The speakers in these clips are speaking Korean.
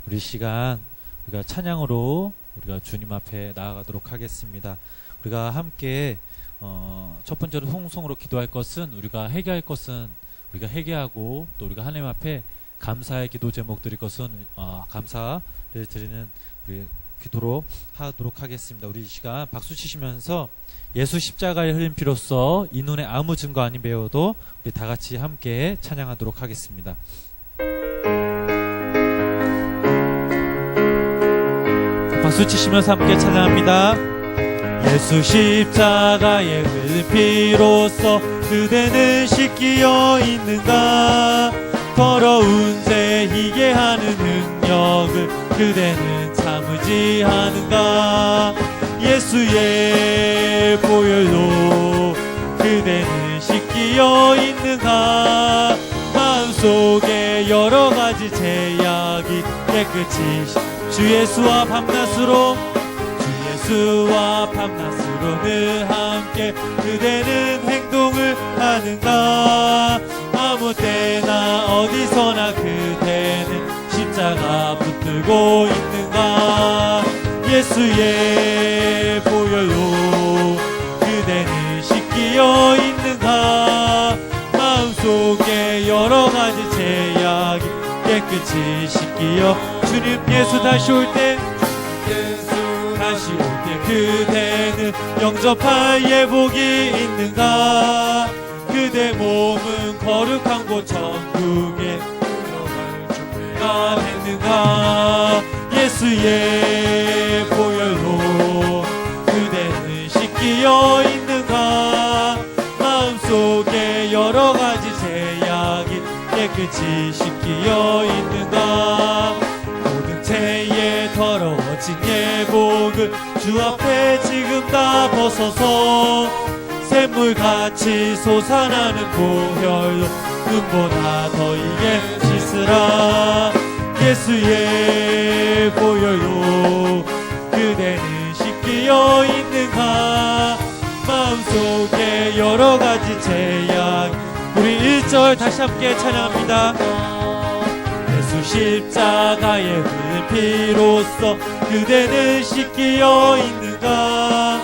우리 시간 우리가 찬양으로 우리가 주님 앞에 나아가도록 하겠습니다. 우리가 함께 첫 번째로 송송으로 기도할 것은 우리가 회개할 것은 우리가 회개하고 또 우리가 하나님 앞에 감사의 기도 제목 드릴 것은 감사를 드리는 우리 기도로 하도록 하겠습니다. 우리 이 시간 박수 치시면서 예수 십자가에 흘린 피로써 이 눈에 아무 증거 아닌 배워도 우리 다 같이 함께 찬양하도록 하겠습니다. 박수 치시면서 함께 찬양합니다. 예수 십자가에 흘린 피로써 그대는 씻기어 있는가. 더러운 죄 희게 하는 능력을 그대는 참으지 하는가. 예수의 보혈로 그대는 씻기어 있는가. 마음속에 여러가지 죄악이 깨끗이 주 예수와 밤낮으로 늘 함께 그대는 행동을 하는가. 아무 때나 어디서나 그대는 십자가 붙들고 있는가. 예수의 보혈로 그대는 씻기어 있는가. 마음속에 여러가지 죄악이 깨끗이 씻기어 주님 예수 다시 올 때 그대는 영접할 예복이 있는가. 그대 몸은 거룩한 곳 천국에 들어갈 준비가 됐는가. 예수의 보혈로 그대는 씻기어 있는가. 마음속에 여러가지 죄악이 깨끗이 씻기어 있는가. 모든 죄에 더러워진 예복을 주 앞에 지금 다 벗어서 샘물같이 솟아나는 보혈로 눈보다 더 이게 씻으라. 예수의 보혈로 그대는 씻기어 있는가. 마음속에 여러가지 죄악 우리 1절 다시 함께 찬양합니다. 예수 십자가에 흘린 피로써 그대는 씻기어 있는가.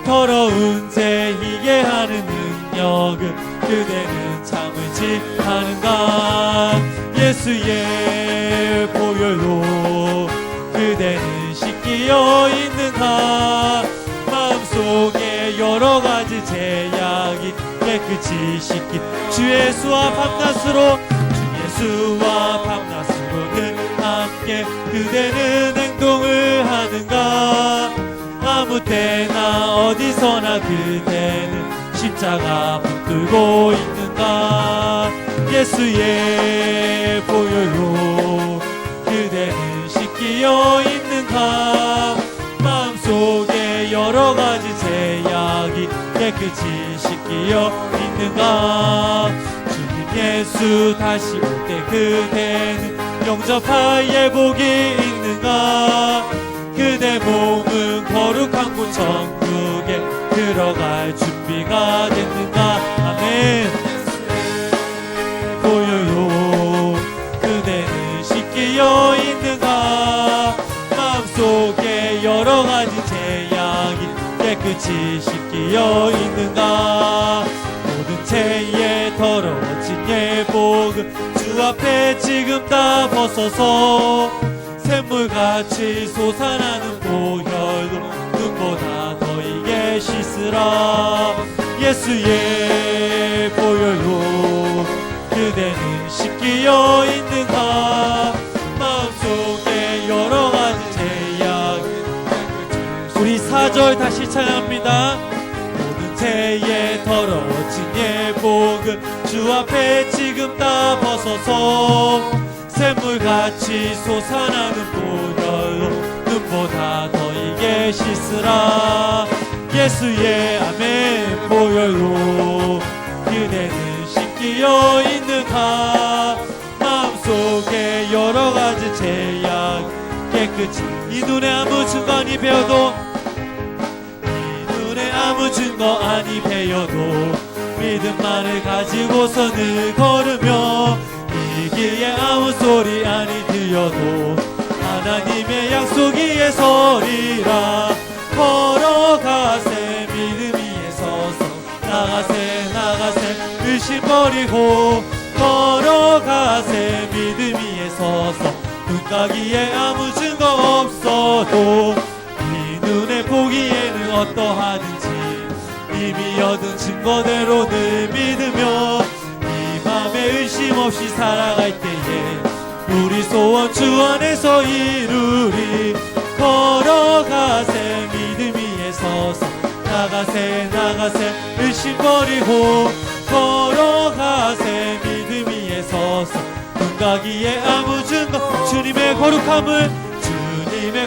더러운 죄 희게 하는 능력을 그대는 참을지 하는가. 예수의 보혈로 그대는 씻기어 있는가. 마음속에 여러가지 죄악이 깨끗이 씻기 주 예수와 밤낮으로 예수와 밤낮으로 늘 함께 그대는 행동을 하는가. 아무 때나 어디서나 그대는 십자가 붙들고 있는가. 예수의 보혈로 그대는 씻기어 있는가. 마음속에 여러가지 죄악이 깨끗이 씻기어 있는가. 예수 다시 올 때 그대는 영접할 예복이 있는가. 그대 몸은 거룩한 곳 천국에 들어갈 준비가 됐는가. 아멘. 보혈로 그대는 씻기어 있는가. 마음속에 여러가지 죄악이 깨끗이 씻기어 있는가. 모든 죄에 더러워진 예복을 주 앞에 지금 다 벗어서 샘물같이 솟아나는 보혈로 눈보다 더 이게 씻으라. 예수의 보혈로 그대는 씻기어 있는가. 마음속에 여러가지 죄악 우리 4절 다시 찬양합니다. 죄에 더러워진 예복을 주 앞에 지금 다 벗어서 샘물같이 솟아나는 보혈로 눈보다 더 이게 씻으라. 예수의 아멘 보혈로 그대는 씻기어 있는가. 마음속에 여러가지 죄악 깨끗이 이 눈에 아무 증거 아니 배워도 아무 증거 아니 배워도 믿음만을 가지고서 늘 걸으며 이 길에 아무 소리 아니 들려도 하나님의 약속 위에 서리라. 걸어가세 믿음 위에 서서 나가세 나가세 의심 버리고 걸어가세 믿음 위에 서서 눈 가기에 아무 증거 없어도 이 눈에 보기에는 어떠하든지 이미 얻은 증거대로 늘 믿으며 이 맘에 의심 없이 살아갈 때에 우리 소원 주 안에서 이루리. 걸어가세 믿음 위에 서서 나가세 나가세 의심 버리고 걸어가세 믿음 위에 서서 눈 가기에 아무 증거 주님의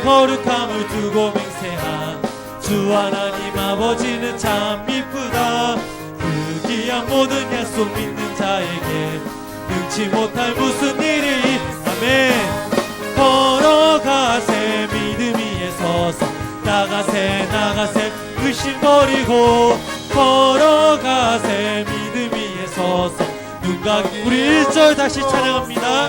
거룩함을 두고 맹세한 주 하나님 아버지는 참 이쁘다. 그 귀한 모든 약속 믿는 자에게 능치 못할 무슨 일이 아멘. 걸어가세 믿음 위에 서서 나가세 나가세 의심 버리고 걸어가세 믿음 위에 서서 눈 가기. 우리 1절 다시 찬양합니다.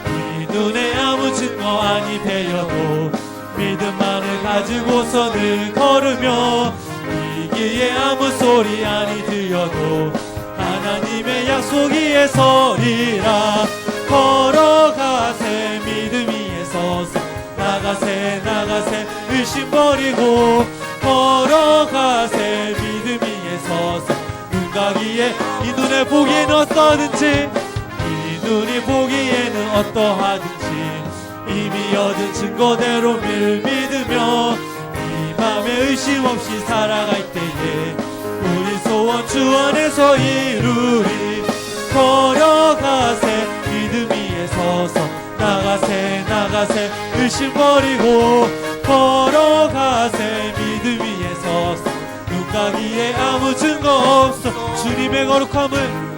이 눈에 아무 증거 아니 되어도 믿음만을 가지고서 늘 걸으며 이 귀에 아무 소리 아니 들려도 하나님의 약속 위에 서리라. 걸어가세 믿음 위에 서서 나가세 나가세 의심 버리고 걸어가세 믿음 위에 서서 눈 가기에 이 눈에 보기에는 어떠하든지 이 눈이 보기에는 어떠하든지 이미 얻은 증거대로 늘 믿으며 이 맘에 의심 없이 살아갈 때에 우리 소원 주 안에서 이루리. 걸어가세 믿음 위에 서서 나가세 나가세 의심 버리고 걸어가세 믿음 위에 서서 눈 가기에 아무 증거 없어 주님의 거룩함을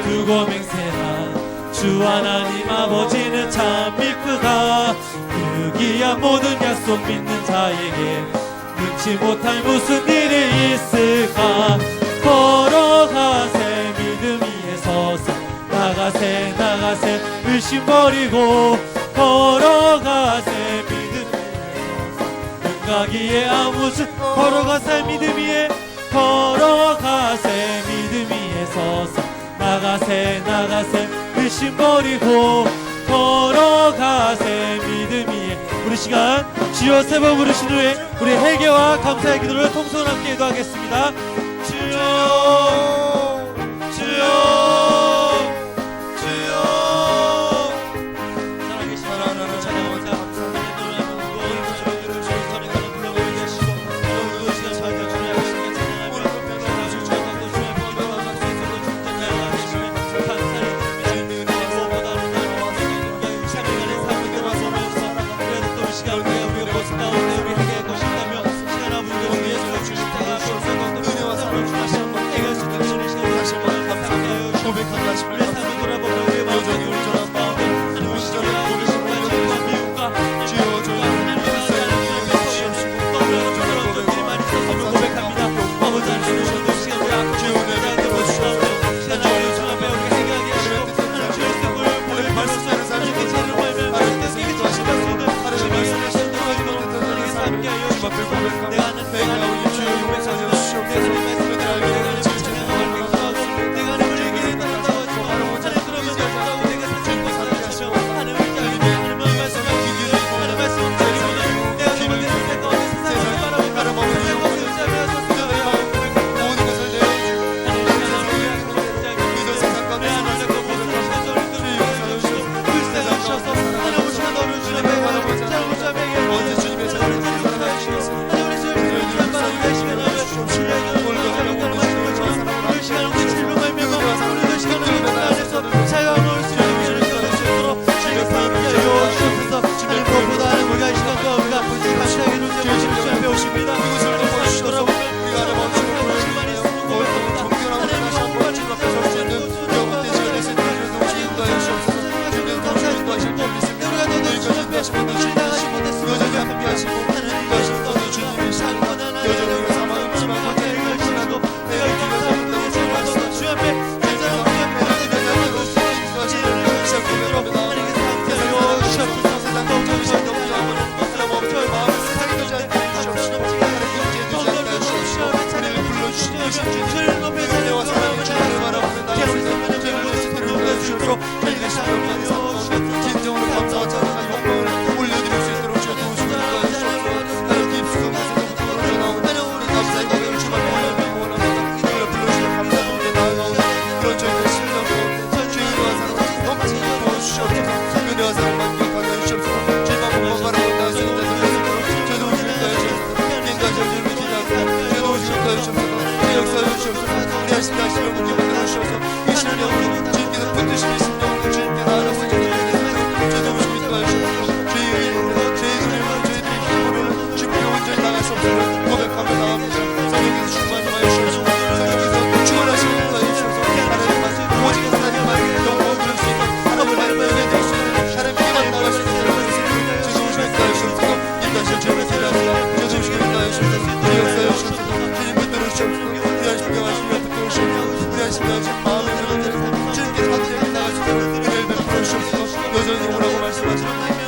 두고 맹세한 주 하나님 아버지는 참 이쁘다. 그 귀한 모든 약속 믿는 자에게 능치 못할 무슨 일이 있을까. 걸어가세 믿음 위에 서서 나가세 나가세 의심 버리고 걸어가세 믿음 눈 가기에 아무 걸어가세 믿음 위에 걸어가세 믿음 위에 서서 나가세 나가세 의심 버리고 걸어가세 믿음 위에. 우리 시간 주여 세 번 부르신 후에 우리 회개와 감사의 기도를 통성을 함께 기도하겠습니다. 주여 주여 주여. 살아계신 하나님 찬양합니다. 하나님 노래하고 주의 전에 가는 불러보게 하시고 오늘도 시간 살며 주의 하시게 찬양하며 주의 주의 주의 보좌와 강소에서도 중전자가 하시며 감사를 드립니다. 무엇보다 아름다운 찬양하는 삶을 들어서면서 그래도 또 시간 위에 우리가 모습 가운데 우리 회개할 것이 있다며 시간 아버지가 우리의 소유 주십다가 감사도 은혜와 사랑을 주시는 분 해결수 당신의 시간을 다시 한번 감사하여 고백하는 하심을 삶을 돌아보며 우리의 마음속에 우리 전한 마음에 하나님의 시절에 우리 심판을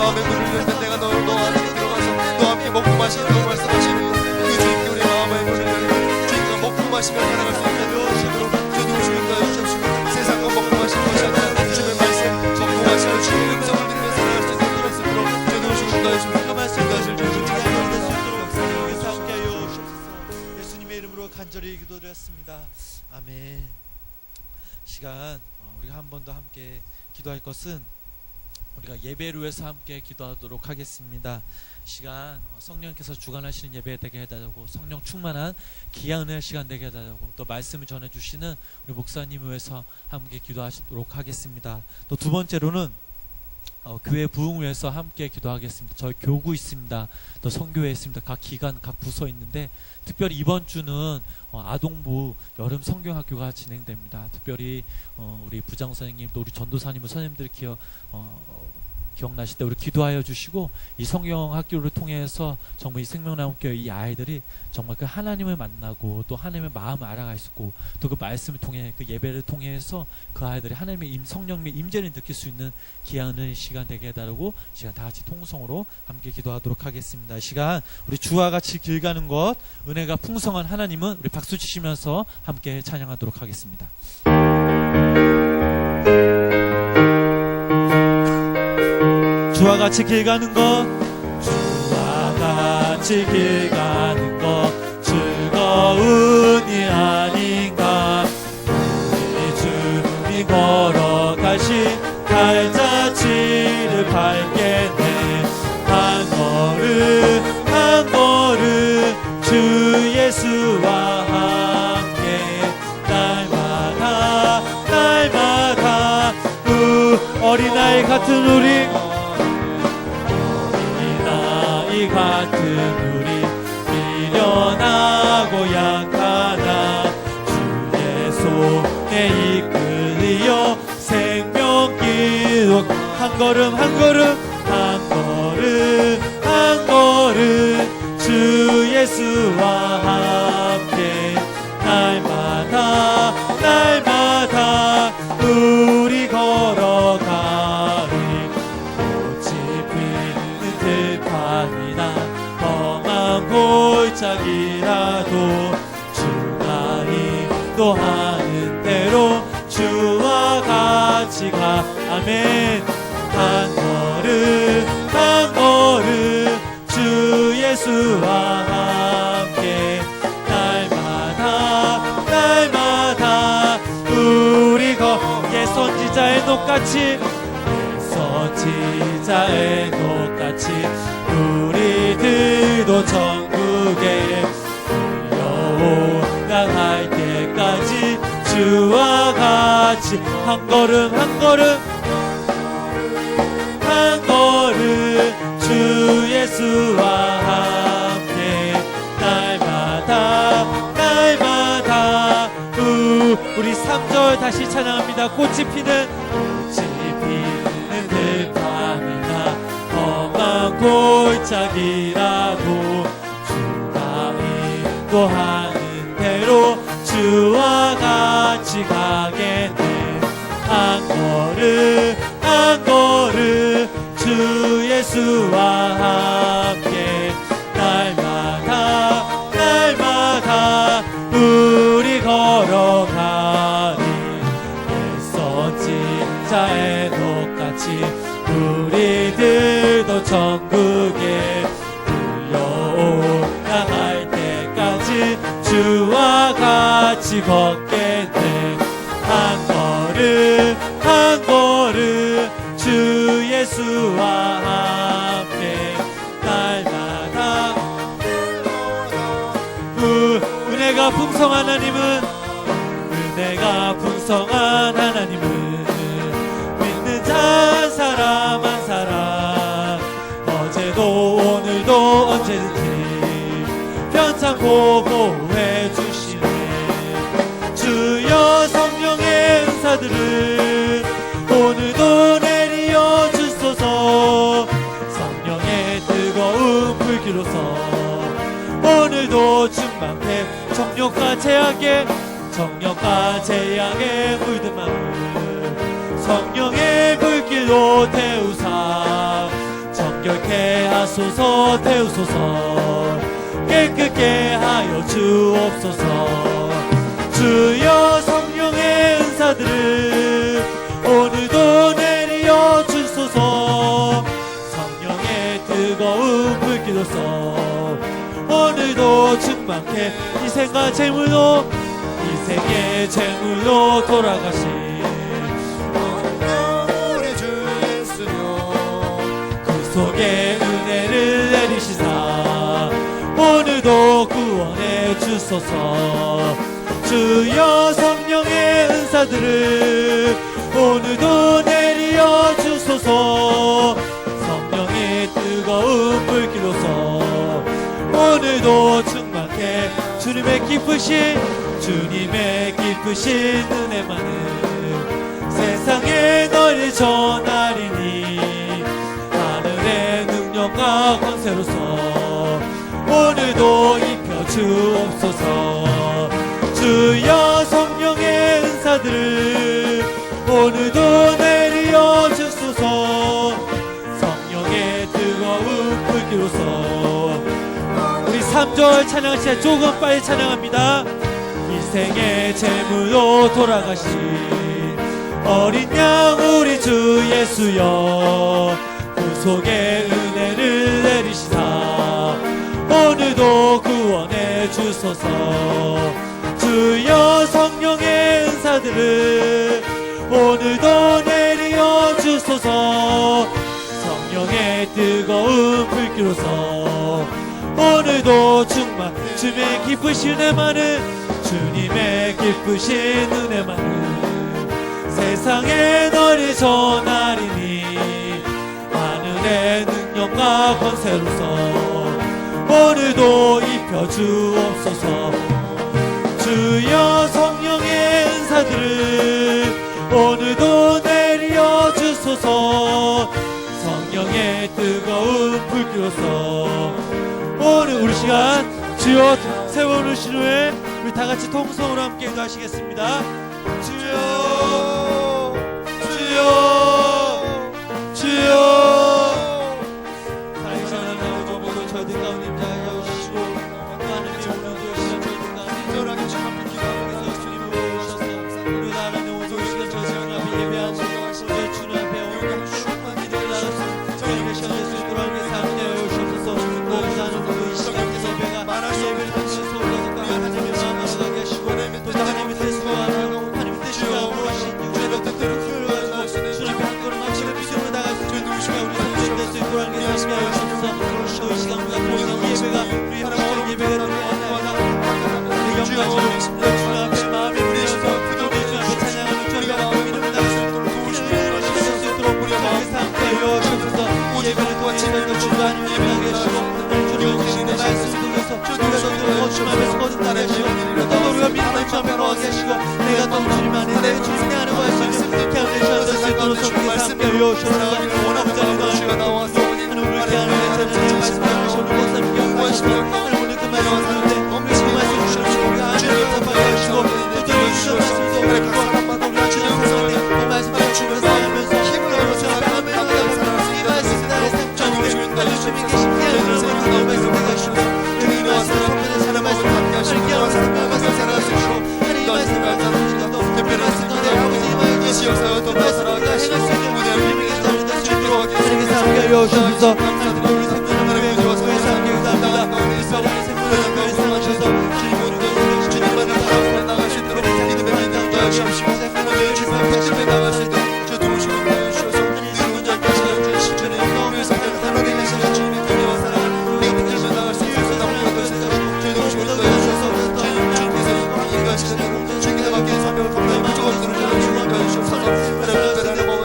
마음의 문을 열면 내가 너 안에 들어가서 너와 함께 먹고 마시는 말씀하시는 그 주님께 우리 마음의 문을 열고 주님과 먹고 마시며 살아갈 수 있게 되어주시도록 주님 오시는 거에 주옵시고 세상과 먹고 마시는 것이 아니라 주님의 말씀 먹고 마시며 주님의 음성을 들으며 살아갈 수 있도록 그렇습니다. 주님 오시는 거에 주님 말씀 것을 주님 여기서 함께하여 주옵소서. 예수님의 이름으로 간절히 기도드렸습니다. 아멘. 시간 우리가 한 번 더 함께 기도할 것은 우리가 예배를 위해서 함께 기도하도록 하겠습니다. 시간 성령께서 주관하시는 예배 되게 해달라고, 성령 충만한 귀한 은혜의 시간 되게 해달라고, 또 말씀을 전해주시는 우리 목사님을 위해서 함께 기도하도록 하겠습니다. 또 두 번째로는 교회 부흥을 위해서 함께 기도하겠습니다. 저희 교구 있습니다. 또 선교회 있습니다. 각 기관, 각 부서 있는데 특별히 이번 주는 아동부 여름 성경학교가 진행됩니다. 특별히 우리 부장 선생님 또 우리 전도사님 선생님들 기억나실 때 우리 기도하여 주시고, 이 성경학교를 통해서 정말 이 생명나무교회 이 아이들이 정말 그 하나님을 만나고 또 하나님의 마음을 알아갈 수 있고, 또 그 말씀을 통해 그 예배를 통해서 그 아이들이 하나님의 성령님의 임재를 느낄 수 있는 귀한 시간 되게 해달라고 시간 다 같이 통성으로 함께 기도하도록 하겠습니다. 이 시간 우리 주와 같이 길 가는 것, 은혜가 풍성한 하나님은 우리 박수 치시면서 함께 찬양하도록 하겠습니다. 주와 같이 길 가는 것, 주와 같이 길 가는 것 즐거운 일 아닌가. 우리 주님이 걸어가신 달자취를 밟겠네. 한 걸음 한 걸음 주 예수와 함께 날마다 날마다 어린아이 같은 우리 같은 우리 미련하고 약하나 주의 손에 이끌려 생명길 한 걸음 한 걸음 한 걸음 한 걸음 주 예수와 함께 날마다 날마다 우리 걸어가리. 꽃이 피는 들판이나 험한 골짜기라도 주가 인도하는 대로 주와 같이 가. 아멘. 한 걸음 한 걸음 주 예수와 함께 날마다 날마다 우리 선지자의 녹같이 선지자의 녹같이 우리들도 천국에 올라갈 때까지 주와 같이 한 걸음 한 걸음 한 걸음 주 예수와 함께 날마다 날마다 우리 3절 다시 찬양합니다. 꽃이 피는 들판이나 험한 골짜기라도 주가 인도하는 대로 주와 같이 가겠네. 한 걸음 한 걸음 주 예수와 함께 날마다 날마다 우리 걸어가리. 선지자의 녹같이 우리들도 천국에 올라갈 때까지 주와 같이 걷겠네. 한 걸음 한 걸음 주 예수와 함께 날마다 은혜가 풍성한 하나님은 은혜가 풍성한 하나님은 믿는 자 한 사람 한 사람 어제도 오늘도 언제든지 편찮고 보호해 주시네. 주여 성령의 은사들을 오늘도 내리어 주소서. 성령의 뜨거운 불기로서 오늘도 충만해 정욕과 제약에 물든 마음 성령의 불길로 태우사 정결케 하소서 태우소서 깨끗게 하여 주옵소서. 주여 성령의 은사들을 오늘도 내려 주소서. 성령의 뜨거운 불기로서 오늘도 충만케 희생과 제물로 희생의 제물로 돌아가신 우리 주 예수여 구속의 은혜를 내리시사 오늘도 구원해 주소서. 주여 성령의 은사들을 오늘도 내려 주소서. 성령의 뜨거운 불기로서 오늘도 충만케 주님의 기쁘신 은혜만은 세상에 널리 전하리니 하늘의 능력과 권세로서 오늘도 입혀 주옵소서. 주여 성령의 은사들을 오늘도 내려 주소서. 성령의 뜨거운 불기로서 우리 3절 찬양할 때 조금 빨리 찬양합니다. 희생의 제물로 돌아가신 어린 양 우리 주 예수여 구속의 은혜를 내리시사 오늘도 구원해 주소서. 주여 성령의 은사들을 오늘도 내려 주소서. 성령의 뜨거운 불기로서 오늘도 충만 주님의 기쁘신 은혜만은 주님의 기쁘신 은혜만은 세상에 널리 전하리니 하늘의 능력과 권세로서 오늘도 입혀 주옵소서. 주여 성령의 은사들을 오늘도 내려 주소서. 성령의 뜨거운 불기로서 오늘 우리 시간 주여 세워놓으신 후에 우리 다같이 통성으로 함께 기도하시겠습니다. 주여 주여 주여 살아계신 하나님 모두 저희들 가운데 임재하여 주시고 또 하나님의 오늘도 시간 저희들 가운데 절하게 주 앞에 기도하면서 주님을 모셔서 우리 하나님 오늘 시간 저희들 앞에 예배하고 우리 주님 앞에 오늘 충만 기도를 나가서 저희가 시간을 수 있도록 하나님의 삶을 내어 주옵소서. 또 하나님 이 시간에서 예배가 예배를 통해서 우리 하나님의 마음을 하게 하시고 또 하나님의 뜻과 하나님의 뜻과 무엇인 육체의 뜻대로 기울여가지고 주님 앞에 한 걸음 앞으로 믿음으로 나갈 수 있는 우리 시간 우리 성도들 될수 있도록 하나님의 삶을 내어 주옵소서. 또 이 시간보다 더 이상 예배가 우리 하나님의 예배가 우리 영광으로 주님 앞에 마음을 부리셔서 또 주님 앞에 찬양하는 저희가 믿음을 나갈 수 있도록 도우시는 수 있도록 우리 마음의 삶을 내어 주옵소서. 이 예배를 통해 주님 하나님의 예배하게 하시고 주님의 말씀 속에서 주님께서 주님 앞에서 거듭나게 하시고 또 우리가 믿음을 주님 앞에 거하게 하시고 내가 또 주님 안에 내 주님의 안에 거할 수 있는 이렇게 하는 시간 될수 있도록 주님의 말씀 내어 주옵소서. 원하는 자를 주가 나와서 하나님 우리 이렇게 하는 주님의 말씀 내어주시고 목사님께 영광하시고 하나님 오늘 그 말씀 가운데 그 말씀 주시고 우리가 안에 답하게 하시고 또 들려주시는 말씀도 우리 구원받고 우리 주님 가운데 그 말씀 주시면서 하면서 힘을 얻어서 앞에 나가면서 이 말씀 나의 삶 주님의 주님이 계신 이 말씀 내가 주시고 주님 와서 성전에 사는 말씀 함께 하시고 하나님 말씀 살아주시고 하나님 말씀 가운데 특별한 말씀 가운데 아버지 말씀 주시옵소서. 또 나서라게 하시고 무대를 힘있게 잡는 수 있도록 하나님께서 함께 하여 주옵소서. 하나님 우리 생명을 구해서 함께 기도합니다. 이 사랑의 생명을 구해서 주님 주님만을 따라 나갈 수 있도록 믿음의 믿음 더하여 주시고 오늘 주님 앞에 집에 나갈 수 있도록 저 도우시고 하여 주셔서 늘 문제할 것이라 주님의 마음에서 하나님의 계신 주님의 은혜와 사랑을 우리가 붙들며 나갈 수 있도록 나무가 되셔서 저희 도우시고 하여 주셔서 주님께서 인도하시는 주님께서 맡긴 사명을 감당히 무조건 이도록 주님 하여 주셔서 하나님 특별한 마음을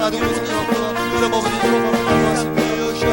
나누고 성령하고 그런 마음을 이도록 하여 주시고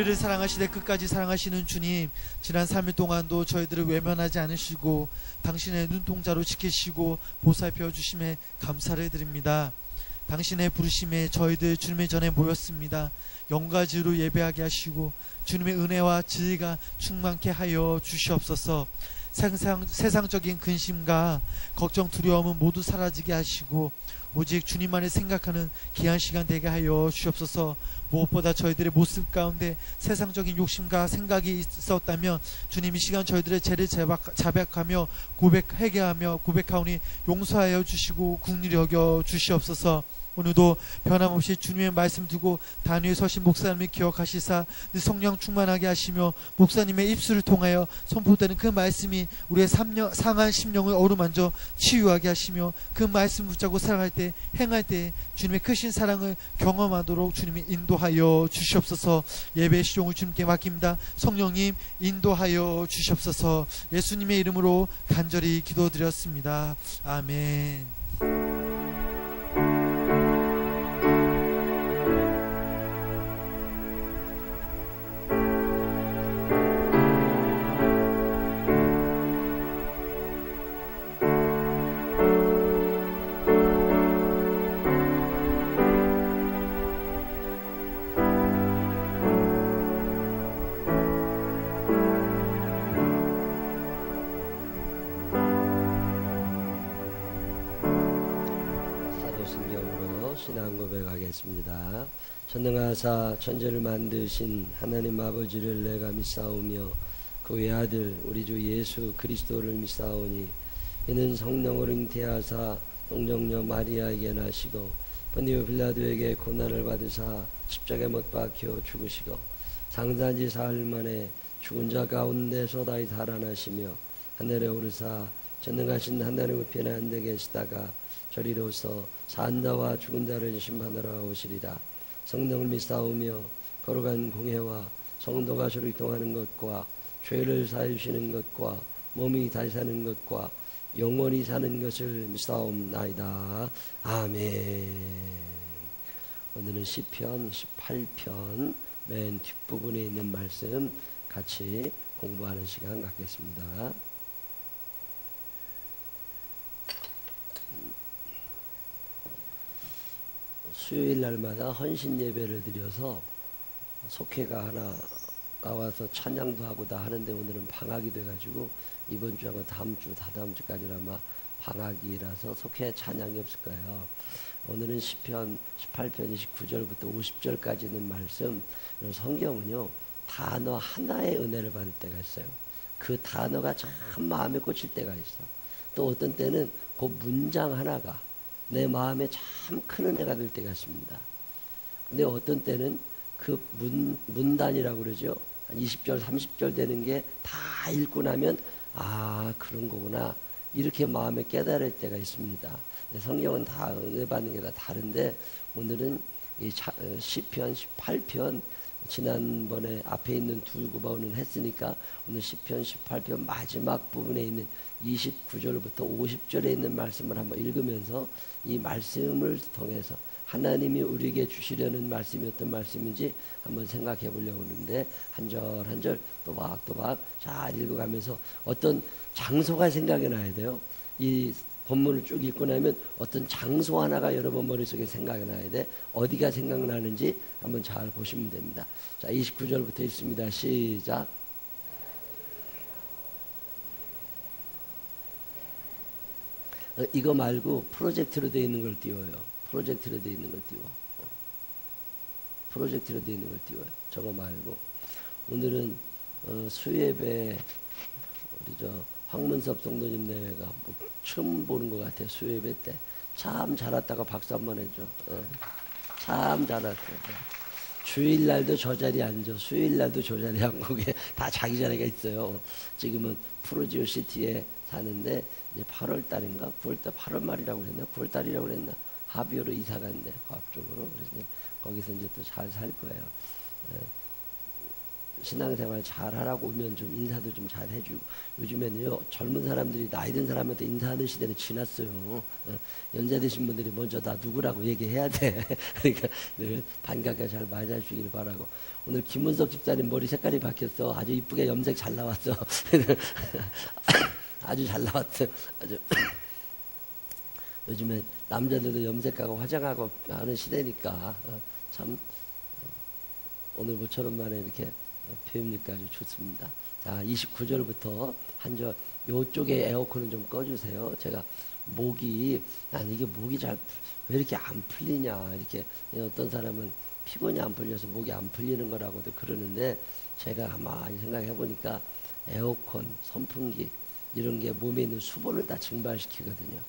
우리를 사랑하시되 끝까지 사랑하시는 주님, 지난 3일 동안도 저희들을 외면하지 않으시고 당신의 눈동자로 지키시고 보살펴 주심에 감사를 드립니다. 당신의 부르심에 저희들 주님의 전에 모였습니다. 영과 지혜로 예배하게 하시고 주님의 은혜와 지혜가 충만케 하여 주시옵소서. 세상적인 근심과 걱정, 두려움은 모두 사라지게 하시고 오직 주님만을 생각하는 귀한 시간 되게 하여 주시옵소서. 무엇보다 저희들의 모습 가운데 세상적인 욕심과 생각이 있었다면 주님 이 시간 저희들의 죄를 자백하며 회개하며 고백하오니 용서하여 주시고 긍휼히 여겨 주시옵소서. 오늘도 변함없이 주님의 말씀 두고 단위에 서신 목사님을 기억하시사 성령 충만하게 하시며 목사님의 입술을 통하여 선포되는 그 말씀이 우리의 상한 심령을 어루만져 치유하게 하시며 그 말씀 붙잡고 살아갈 때 행할 때 주님의 크신 사랑을 경험하도록 주님이 인도하여 주시옵소서. 예배의 시종을 주님께 맡깁니다. 성령님 인도하여 주시옵소서. 예수님의 이름으로 간절히 기도드렸습니다. 아멘. 사도신경으로 신앙 고백하겠습니다. 전능하사 천지를 만드신 하나님 아버지를 내가 믿사오며 그 외아들 우리 주 예수 그리스도를 믿사오니 이는 성령으로 잉태하사 동정녀 마리아에게 나시고 본디오 빌라도에게 고난을 받으사 십자가에 못 박혀 죽으시고 장사지 사흘 만에 죽은 자 가운데서 다시 살아나시며 하늘에 오르사 전능하신 하나님 우편에 앉아 계시다가 저리로서 산 자와 죽은 자를 심판하러 오시리라. 성령을 믿사오며 거룩한 공회와 성도가 서로 교통하는 것과 죄를 사해주시는 것과 몸이 다시 사는 것과 영원히 사는 것을 믿사옵나이다. 아멘. 오늘은 시편 18편 맨 뒷부분에 있는 말씀 같이 공부하는 시간 갖겠습니다. 수요일 날마다 헌신 예배를 드려서 속회가 하나 나와서 찬양도 하고 다 하는데 오늘은 방학이 돼가지고 이번 주하고 다음 주, 다다음 주까지는 아마 방학이라서 속회 찬양이 없을 거예요. 오늘은 시편 18편 29절부터 50절까지 있는 말씀. 성경은요 단어 하나의 은혜를 받을 때가 있어요. 그 단어가 참 마음에 꽂힐 때가 있어. 또 어떤 때는 그 문장 하나가 내 마음에 참 큰 은혜가 될 때가 있습니다. 근데 어떤 때는 그 문단이라고 그러죠. 한 20절, 30절 되는 게 다 읽고 나면 아 그런 거구나 이렇게 마음에 깨달을 때가 있습니다. 성경은 다 은혜 받는 게 다 다른데 오늘은 이 시편 18편 지난번에 앞에 있는 두 구번은 했으니까 오늘 시편 18편 마지막 부분에 있는 29절부터 50절에 있는 말씀을 한번 읽으면서 이 말씀을 통해서 하나님이 우리에게 주시려는 말씀이 어떤 말씀인지 한번 생각해 보려고 하는데 한 절 한 절 또박또박 잘 읽어가면서 어떤 장소가 생각이 나야 돼요. 이 본문을 쭉 읽고 나면 어떤 장소 하나가 여러분 머릿속에 생각이 나야 돼. 어디가 생각나는지 한번 잘 보시면 됩니다. 자, 29절부터 읽습니다. 시작. 이거 말고 프로젝트로 되어 있는 걸 띄워요. 프로젝트로 되어 있는 걸 띄워. 프로젝트로 되어 있는 걸 띄워요. 저거 말고. 오늘은 수예배 우리 저 황문섭 성도님 내외가 뭐 처음 보는 것 같아요. 수예배 때. 참 잘했다가 박수 한번 해줘. 참 잘했다. 주일날도 저 자리에 앉아. 수요일날도 저 자리에 앉고 그게 다 자기 자리가 있어요. 지금은 프로지오 시티에 사는데 이제 8월 달인가 9월 달 8월 말이라고 그랬나 9월 달이라고 그랬나 하비오로 이사 갔네. 과학 쪽으로. 그래서 이제 거기서 이제 또 잘 살 거예요. 8월 달인가 9월 달이라고 그랬나 9월 달이라고 그랬나 하비오로 이사 갔네. 과학 쪽으로. 그래서 이제 거기서 이제 또 잘 살 거예요. 신앙생활 잘 하라고 오면 좀 인사도 좀 잘 해주고, 요즘에는요 젊은 사람들이 나이 든 사람한테 인사하는 시대는 지났어요. 연세 드신 분들이 먼저 나 누구라고 얘기해야 돼. 그러니까 늘 반갑게 잘 맞아주시길 바라고. 오늘 김은석 집사님 머리 색깔이 바뀌었어. 아주 이쁘게 염색 잘 나왔어. 아주 잘 나왔어. 아주 요즘에 남자들도 염색하고 화장하고 하는 시대니까 참 오늘 모처럼 만에 이렇게 배우니까 아주 좋습니다. 자, 29절부터 한 절 요쪽에 에어컨은 좀 꺼주세요. 제가 목이, 난 이게 목이 왜 이렇게 안 풀리냐, 이렇게 어떤 사람은 피곤이 안 풀려서 목이 안 풀리는 거라고도 그러는데, 제가 가만히 생각해 보니까 에어컨, 선풍기 이런 게 몸에 있는 수분을 다 증발시키거든요.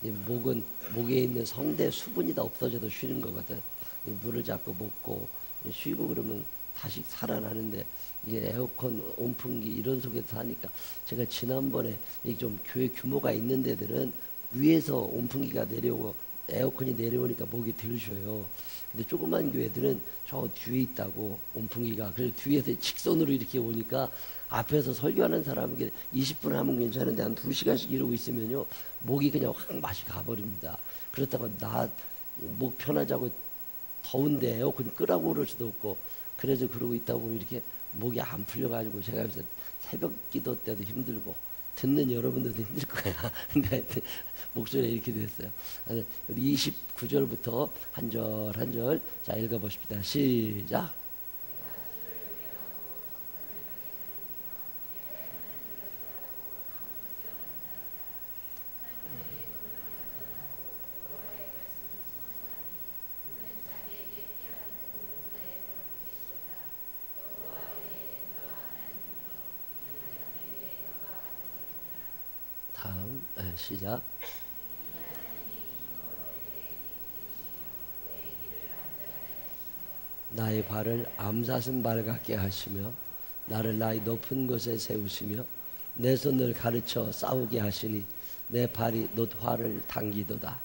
이 목은 목에 있는 성대 수분이 다 없어져도 쉬는 거거든. 이 물을 자꾸 먹고 쉬고 그러면 다시 살아나는데, 이게 에어컨, 온풍기 이런 속에서 하니까, 제가 지난번에 좀 교회 규모가 있는 데들은 위에서 온풍기가 내려오고 에어컨이 내려오니까 목이 덜 쉬어요. 근데 조그만 교회들은 저 뒤에 있다고 온풍기가. 그래서 뒤에서 직선으로 이렇게 오니까 앞에서 설교하는 사람에게 20분 하면 괜찮은데 한 2시간씩 이러고 있으면요 목이 그냥 확 맛이 가버립니다. 그렇다고 목 편하자고 더운데 에어컨 끄라고 그럴 수도 없고, 그래서 그러고 있다 보면 이렇게 목이 안 풀려가지고, 제가 그래서 새벽 기도 때도 힘들고 듣는 여러분들도 힘들 거야. 근데 하여튼 목소리가 이렇게 됐어요. 우리 29절부터 한 절 한 절 자 읽어보십시다. 시작. 다음 시작. 나의 발을 암사슴 발 같게 하시며 나를 나의 높은 곳에 세우시며 내 손을 가르쳐 싸우게 하시니 내 발이 놋화를 당기도다.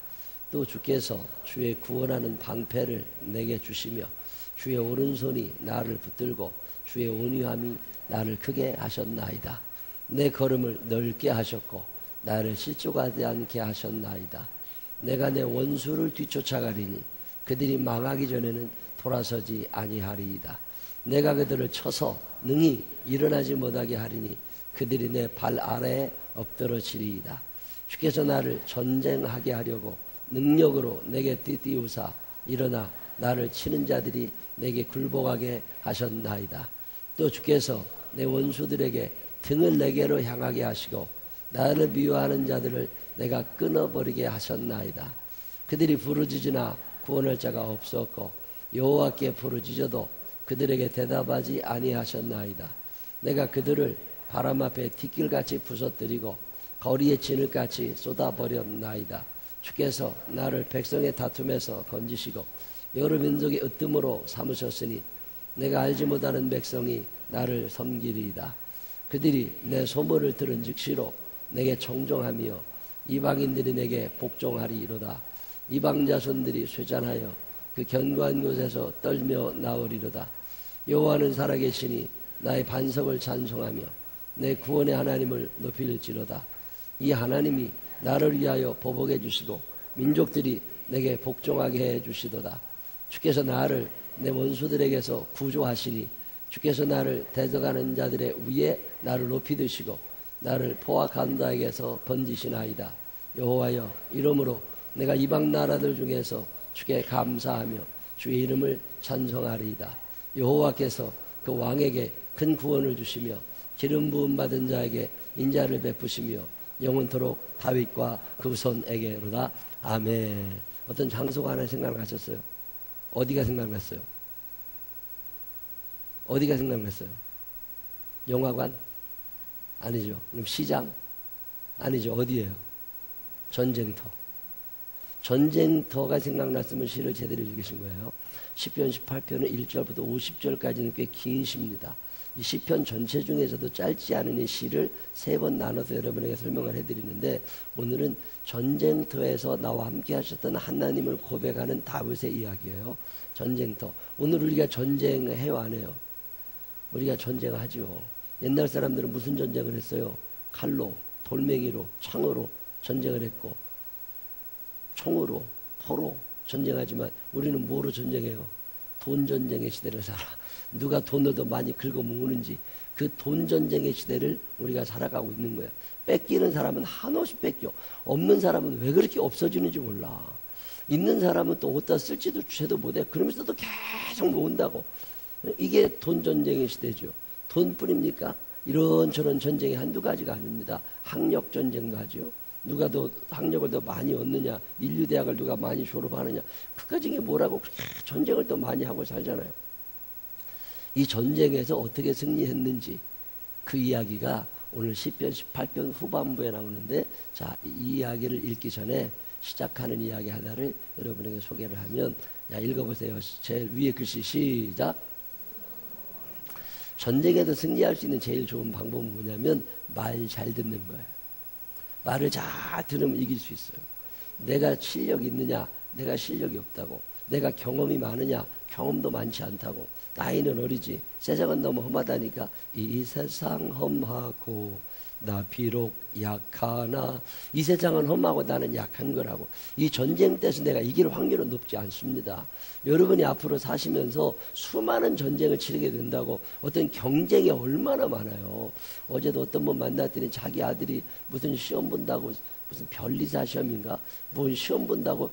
또 주께서 주의 구원하는 방패를 내게 주시며 주의 오른손이 나를 붙들고 주의 온유함이 나를 크게 하셨나이다. 내 걸음을 넓게 하셨고 나를 실족하지 않게 하셨나이다. 내가 내 원수를 뒤쫓아가리니 그들이 망하기 전에는 돌아서지 아니하리이다. 내가 그들을 쳐서 능히 일어나지 못하게 하리니 그들이 내 발 아래에 엎드러지리이다. 주께서 나를 전쟁하게 하려고 능력으로 내게 띠띠우사 일어나 나를 치는 자들이 내게 굴복하게 하셨나이다. 또 주께서 내 원수들에게 등을 내게로 향하게 하시고 나를 미워하는 자들을 내가 끊어버리게 하셨나이다. 그들이 부르짖으나 구원할 자가 없었고 여호와께 부르짖어도 그들에게 대답하지 아니하셨나이다. 내가 그들을 바람 앞에 뒷길같이 부서뜨리고 거리에 진흙같이 쏟아버렸나이다. 주께서 나를 백성의 다툼에서 건지시고 여러 민족의 으뜸으로 삼으셨으니 내가 알지 못하는 백성이 나를 섬기리이다. 그들이 내 소문을 들은 즉시로 내게 청종하며 이방인들이 내게 복종하리이로다. 이방 자손들이 쇠잔하여 그 견고한 곳에서 떨며 나오리로다. 여호와는 살아계시니 나의 반석을 찬송하며 내 구원의 하나님을 높일지로다. 이 하나님이 나를 위하여 보복해 주시고 민족들이 내게 복종하게 해 주시도다. 주께서 나를 내 원수들에게서 구조하시니 주께서 나를 대적하는 자들의 위에 나를 높이 드시고 나를 포악한 자에게서 건지시나이다. 여호와여, 이러므로 내가 이방 나라들 중에서 주께 감사하며 주의 이름을 찬송하리이다. 여호와께서 그 왕에게 큰 구원을 주시며 기름 부음 받은 자에게 인자를 베푸시며 영원토록 다윗과 그 후손에게로다. 아멘. 어떤 장소가 하나 생각나셨어요? 어디가 생각났어요? 어디가 생각났어요? 영화관? 아니죠. 그럼 시장? 아니죠. 어디예요? 전쟁터. 전쟁터가 생각났으면 시를 제대로 읽으신 거예요. 시편 18편은 1절부터 50절까지는 꽤 긴 시입니다. 이 시편 전체 중에서도 짧지 않은 이 시를 3번 나눠서 여러분에게 설명을 해드리는데, 오늘은 전쟁터에서 나와 함께 하셨던 하나님을 고백하는 다윗의 이야기예요. 전쟁터. 오늘 우리가 전쟁해요, 안 해요? 우리가 전쟁하죠. 옛날 사람들은 무슨 전쟁을 했어요? 칼로, 돌멩이로, 창으로 전쟁을 했고 총으로, 포로 전쟁하지만 우리는 뭐로 전쟁해요? 돈 전쟁의 시대를 살아. 누가 돈을 더 많이 긁어 모으는지 그 돈 전쟁의 시대를 우리가 살아가고 있는 거예요. 뺏기는 사람은 한없이 뺏겨. 없는 사람은 왜 그렇게 없어지는지 몰라. 있는 사람은 또 어디다 쓸지도 죄도 못해. 그러면서도 계속 모은다고. 이게 돈 전쟁의 시대죠. 돈뿐입니까? 이런저런 전쟁이 한두 가지가 아닙니다. 학력 전쟁도 하죠. 누가 더 학력을 더 많이 얻느냐, 인류대학을 누가 많이 졸업하느냐, 그까지 게 뭐라고 그렇게 전쟁을 또 많이 하고 살잖아요. 이 전쟁에서 어떻게 승리했는지 그 이야기가 오늘 시편 18편 후반부에 나오는데, 자, 이 이야기를 읽기 전에 시작하는 이야기 하나를 여러분에게 소개를 하면, 야, 읽어보세요. 제일 위에 글씨 시작. 전쟁에서 승리할 수 있는 제일 좋은 방법은 뭐냐면 말 잘 듣는 거예요. 말을 잘 들으면 이길 수 있어요. 내가 실력이 있느냐? 내가 실력이 없다고. 내가 경험이 많으냐? 경험도 많지 않다고. 나이는 어리지. 세상은 너무 험하다니까. 이 세상 험하고 나 비록 약하나. 이 세상은 험하고 나는 약한 거라고. 이 전쟁 때에서 내가 이길 확률은 높지 않습니다. 여러분이 앞으로 사시면서 수많은 전쟁을 치르게 된다고. 어떤 경쟁이 얼마나 많아요. 어제도 어떤 분 만났더니 자기 아들이 무슨 시험 본다고, 무슨 변리사 시험인가 뭔 시험 본다고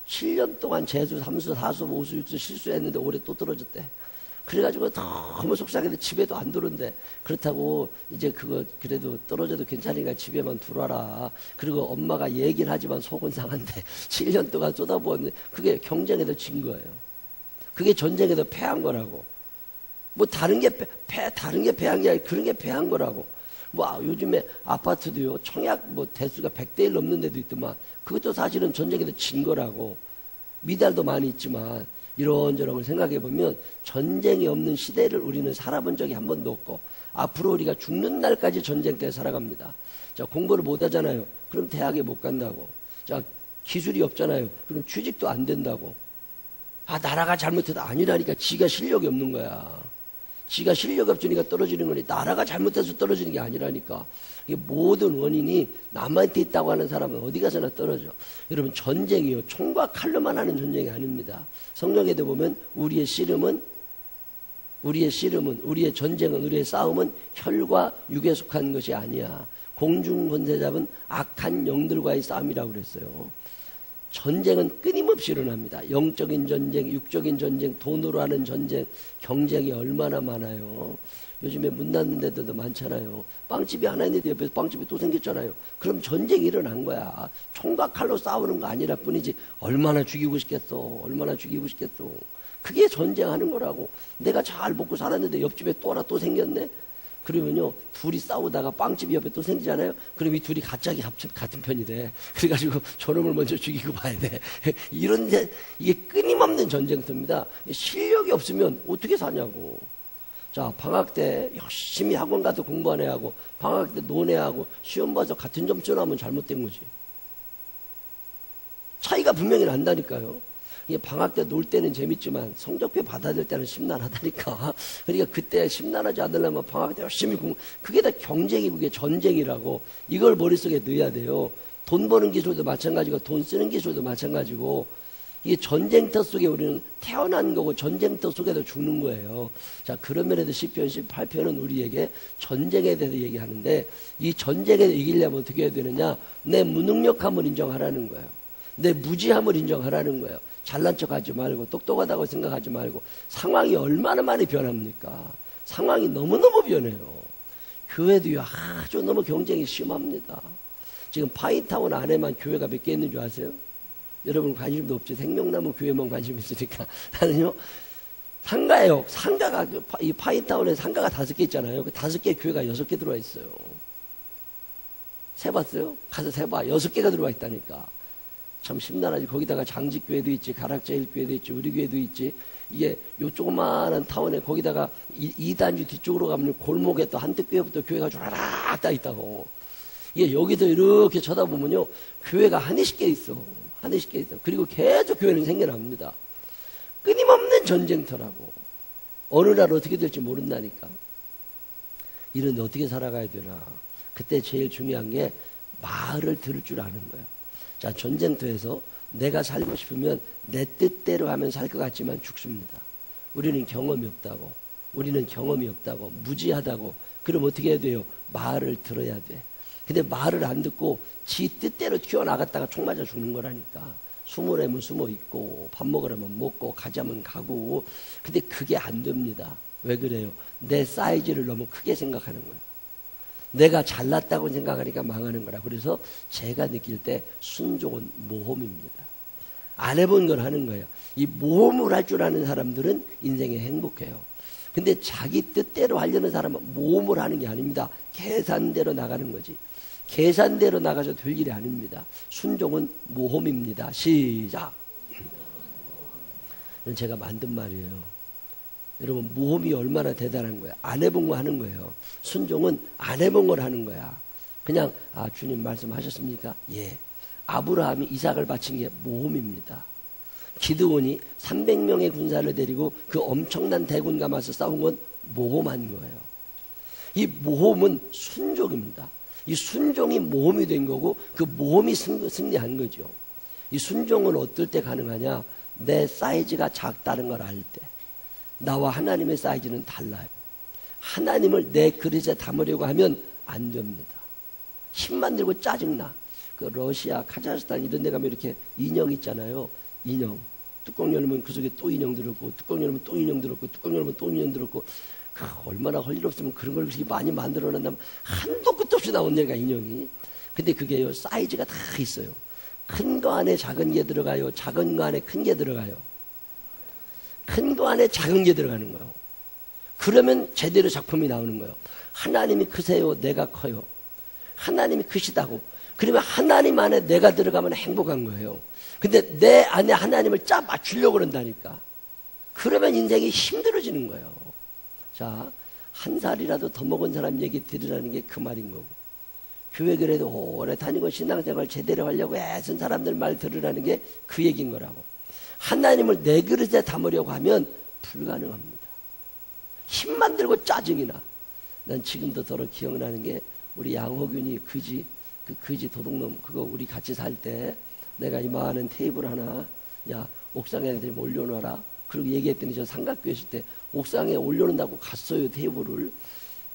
7년 동안 재수, 삼수, 사수, 오수, 육수 실수했는데 올해 또 떨어졌대. 그래가지고 너무 속상해서 집에도 안 들어온대. 그렇다고 이제 그거 그래도 떨어져도 괜찮으니까 집에만 들어와라. 그리고 엄마가 얘기는 하지만 속은 상한데 7년 동안 쏟아부었는데 그게 경쟁에서 진 거예요. 그게 전쟁에서 패한 거라고. 뭐 다른 게 패한 게 아니라 그런 게 패한 거라고. 뭐 요즘에 아파트도요 청약 뭐 대수가 100대 1 넘는 데도 있더만 그것도 사실은 전쟁에서 진 거라고. 미달도 많이 있지만 이런저런 걸 생각해 보면 전쟁이 없는 시대를 우리는 살아본 적이 한 번도 없고 앞으로 우리가 죽는 날까지 전쟁 때 살아갑니다. 자, 공부를 못 하잖아요. 그럼 대학에 못 간다고. 자, 기술이 없잖아요. 그럼 취직도 안 된다고. 아, 나라가 잘못해도 아니라니까. 지가 실력이 없는 거야. 지가 실력이 없으니까 떨어지는 거니 나라가 잘못해서 떨어지는 게 아니라니까. 이게 모든 원인이 남한테 있다고 하는 사람은 어디 가서나 떨어져. 여러분, 전쟁이요 총과 칼로만 하는 전쟁이 아닙니다. 성경에도 보면 우리의 씨름은, 우리의 전쟁은, 우리의 싸움은 혈과 육에 속한 것이 아니야. 공중 권세 잡은 악한 영들과의 싸움이라고 그랬어요. 전쟁은 끊임없이 일어납니다. 영적인 전쟁, 육적인 전쟁, 돈으로 하는 전쟁, 경쟁이 얼마나 많아요. 요즘에 문 닫는 데들도 많잖아요. 빵집이 하나 있는데 옆에서 빵집이 또 생겼잖아요. 그럼 전쟁이 일어난 거야. 총과 칼로 싸우는 거 아니라 뿐이지. 얼마나 죽이고 싶겠어. 얼마나 죽이고 싶겠어. 그게 전쟁하는 거라고. 내가 잘 먹고 살았는데 옆집에 또 하나 또 생겼네. 그러면요 둘이 싸우다가 빵집 옆에 또 생기잖아요. 그럼 이 둘이 갑자기 같은 편이 돼. 그래가지고 저놈을 먼저 죽이고 봐야 돼. 이런데 이게 끊임없는 전쟁터입니다. 실력이 없으면 어떻게 사냐고. 자, 방학 때 열심히 학원 가서 공부 안 해하고 방학 때 논해하고 시험 봐서 같은 점수로 하면 잘못된 거지. 차이가 분명히 난다니까요. 이게 방학 때 놀 때는 재밌지만 성적표 받아야 될 때는 심란하다니까. 그러니까 그때 심란하지 않으려면 방학 때 열심히 그게 다 경쟁이고 그게 전쟁이라고. 이걸 머릿속에 넣어야 돼요. 돈 버는 기술도 마찬가지고 돈 쓰는 기술도 마찬가지고 이게 전쟁터 속에 우리는 태어난 거고 전쟁터 속에서 죽는 거예요. 자, 그런 면에서 시편 18편은 우리에게 전쟁에 대해서 얘기하는데 이 전쟁에서 이기려면 어떻게 해야 되느냐. 내 무능력함을 인정하라는 거예요. 내 무지함을 인정하라는 거예요. 잘난 척하지 말고 똑똑하다고 생각하지 말고. 상황이 얼마나 많이 변합니까? 상황이 너무너무 변해요. 교회도요 아주 너무 경쟁이 심합니다. 지금 파인타운 안에만 교회가 몇 개 있는 줄 아세요? 여러분 관심도 없지. 생명나무 교회만 관심 있으니까. 나는요 상가예요. 상가가 이 파인타운에 상가가 5개 있잖아요. 그 5개 교회가 6개 들어와 있어요. 세봤어요? 가서 세봐. 6개가 들어와 있다니까. 참 심란하지. 거기다가 장직교회도 있지, 가락제일교회도 있지, 우리 교회도 있지. 이게 요 조그마한 타운에 거기다가 2단지 뒤쪽으로 가면 골목에 또 한뜻교회부터 교회가 쫙 다 있다고. 이게 여기서 이렇게 쳐다보면요 교회가 한의식 개 있어. 한의식 개 있어. 그리고 계속 교회는 생겨납니다. 끊임없는 전쟁터라고. 어느 날 어떻게 될지 모른다니까. 이런데 어떻게 살아가야 되나. 그때 제일 중요한 게 말을 들을 줄 아는 거예요. 자, 전쟁터에서 내가 살고 싶으면 내 뜻대로 하면 살 것 같지만 죽습니다. 우리는 경험이 없다고. 우리는 경험이 없다고. 무지하다고. 그럼 어떻게 해야 돼요? 말을 들어야 돼. 근데 말을 안 듣고 지 뜻대로 튀어나갔다가 총 맞아 죽는 거라니까. 숨으려면 숨어 있고 밥 먹으려면 먹고 가자면 가고. 근데 그게 안 됩니다. 왜 그래요? 내 사이즈를 너무 크게 생각하는 거야. 내가 잘났다고 생각하니까 망하는 거라. 그래서 제가 느낄 때 순종은 모험입니다. 안 해본 걸 하는 거예요. 이 모험을 할 줄 아는 사람들은 인생에 행복해요. 근데 자기 뜻대로 하려는 사람은 모험을 하는 게 아닙니다. 계산대로 나가는 거지. 계산대로 나가서 될 일이 아닙니다. 순종은 모험입니다. 시작. 이건 제가 만든 말이에요. 여러분, 모험이 얼마나 대단한 거야. 안 해본 거 하는 거예요. 순종은 안 해본 걸 하는 거야. 그냥 주님 말씀하셨습니까? 예. 아브라함이 이삭을 바친 게 모험입니다. 기드온이 300명의 군사를 데리고 그 엄청난 대군 감아서 싸운 건 모험한 거예요. 이 모험은 순종입니다. 이 순종이 모험이 된 거고 그 모험이 승리한 거죠. 이 순종은 어떨 때 가능하냐? 내 사이즈가 작다는 걸 알 때. 나와 하나님의 사이즈는 달라요. 하나님을 내 그릇에 담으려고 하면 안 됩니다. 힘만 들고 짜증나. 그 러시아, 카자흐스탄 이런 데 가면 이렇게 인형 있잖아요. 인형. 뚜껑 열면 그 속에 또 인형 들었고, 뚜껑 열면 또 인형 들었고, 뚜껑 열면 또 인형 들었고. 얼마나 할 일 없으면 그런 걸 그렇게 많이 만들어 낸다면 한도 끝도 없이 나온다니까, 인형이. 근데 그게요, 사이즈가 다 있어요. 큰 거 안에 작은 게 들어가요. 작은 거 안에 큰 게 들어가요. 큰 거 안에 작은 게 들어가는 거예요. 그러면 제대로 작품이 나오는 거예요. 하나님이 크세요? 내가 커요? 하나님이 크시다고. 그러면 하나님 안에 내가 들어가면 행복한 거예요. 근데 내 안에 하나님을 짜 맞추려고 그런다니까. 그러면 인생이 힘들어지는 거예요. 자, 한 살이라도 더 먹은 사람 얘기 들으라는 게 그 말인 거고, 교회 그래도 오래 다니고 신앙생활 제대로 하려고 애쓴 사람들 말 들으라는 게 그 얘기인 거라고. 하나님을 내 그릇에 담으려고 하면 불가능합니다. 힘만 들고 짜증이 나. 난 지금도 더러 기억나는 게 우리 양호균이 그 그지 도둑놈 그거 우리 같이 살 때 내가 이만한 테이블 하나 야 옥상에 좀 올려놔라. 그리고 얘기했더니 저 삼각교회 있을 때 옥상에 올려놓는다고 갔어요. 테이블을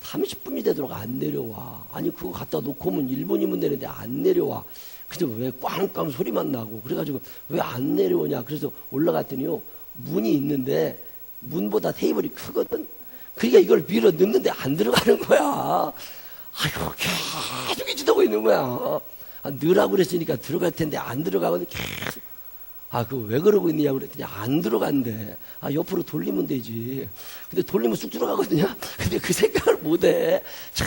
30분이 되도록 안 내려와. 아니 그거 갖다 놓고 오면 1분이면 되는데 안 내려와. 근데 왜 꽝꽝 소리만 나고 그래가지고 왜 안 내려오냐. 그래서 올라갔더니요 문이 있는데 문보다 테이블이 크거든. 그러니까 이걸 밀어 넣는데 안 들어가는 거야. 아이고 계속 잊어보고 있는 거야. 넣으라고 그랬으니까 들어갈 텐데 안 들어가거든. 계속. 그거 왜 그러고 있느냐고 그랬더니 안 들어간대. 옆으로 돌리면 되지. 근데 돌리면 쑥 들어가거든요. 근데 그 생각을 못해. 참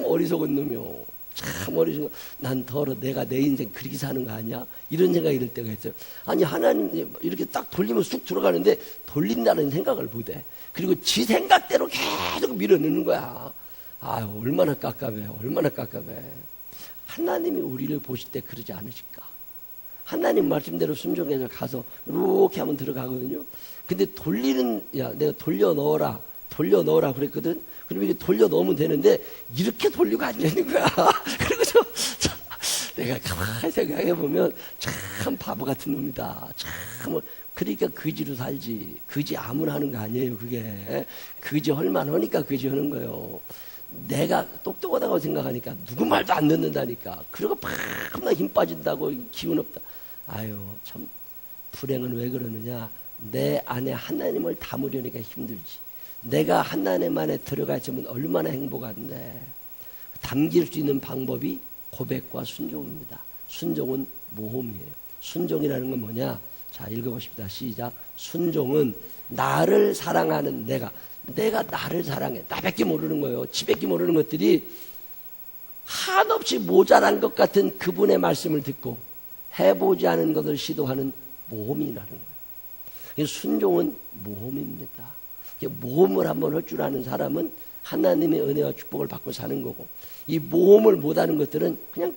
어리석은 놈이요. 참 어리석은. 난 더러 내가 내 인생 그렇게 사는 거 아니야? 이런 생각이 들 때가 있어요. 아니 하나님 이렇게 딱 돌리면 쑥 들어가는데 돌린다는 생각을 못해. 그리고 지 생각대로 계속 밀어넣는 거야. 얼마나 깝깝해. 얼마나 깝깝해. 하나님이 우리를 보실 때 그러지 않으실까? 하나님 말씀대로 순종해서 가서 이렇게 하면 들어가거든요. 근데 내가 돌려 넣어라 그랬거든. 그럼 이렇게 돌려 넣으면 되는데 이렇게 돌리고 앉아있는 거야. 그래서 내가 가만히 생각해 보면 참 바보 같은 놈이다. 참 그러니까 거지로 살지. 거지 아무나 하는 거 아니에요. 그게 거지 헐만 하니까 거지 하는 거예요. 내가 똑똑하다고 생각하니까 누구 말도 안 듣는다니까. 그리고 팍나 힘 빠진다고 기운 없다. 참 불행은 왜 그러느냐. 내 안에 하나님을 담으려니까 힘들지. 내가 하나님 안에 들어가 있으면 얼마나 행복한데. 담길 수 있는 방법이 고백과 순종입니다. 순종은 모험이에요. 순종이라는 건 뭐냐. 자, 읽어보십시다. 시작. 순종은 나를 사랑하는 내가 나를 사랑해. 나밖에 모르는 거예요. 지밖에 모르는 것들이 한없이 모자란 것 같은 그분의 말씀을 듣고 해보지 않은 것을 시도하는 모험이라는 거예요. 순종은 모험입니다. 모험을 한번 할 줄 아는 사람은 하나님의 은혜와 축복을 받고 사는 거고, 이 모험을 못하는 것들은 그냥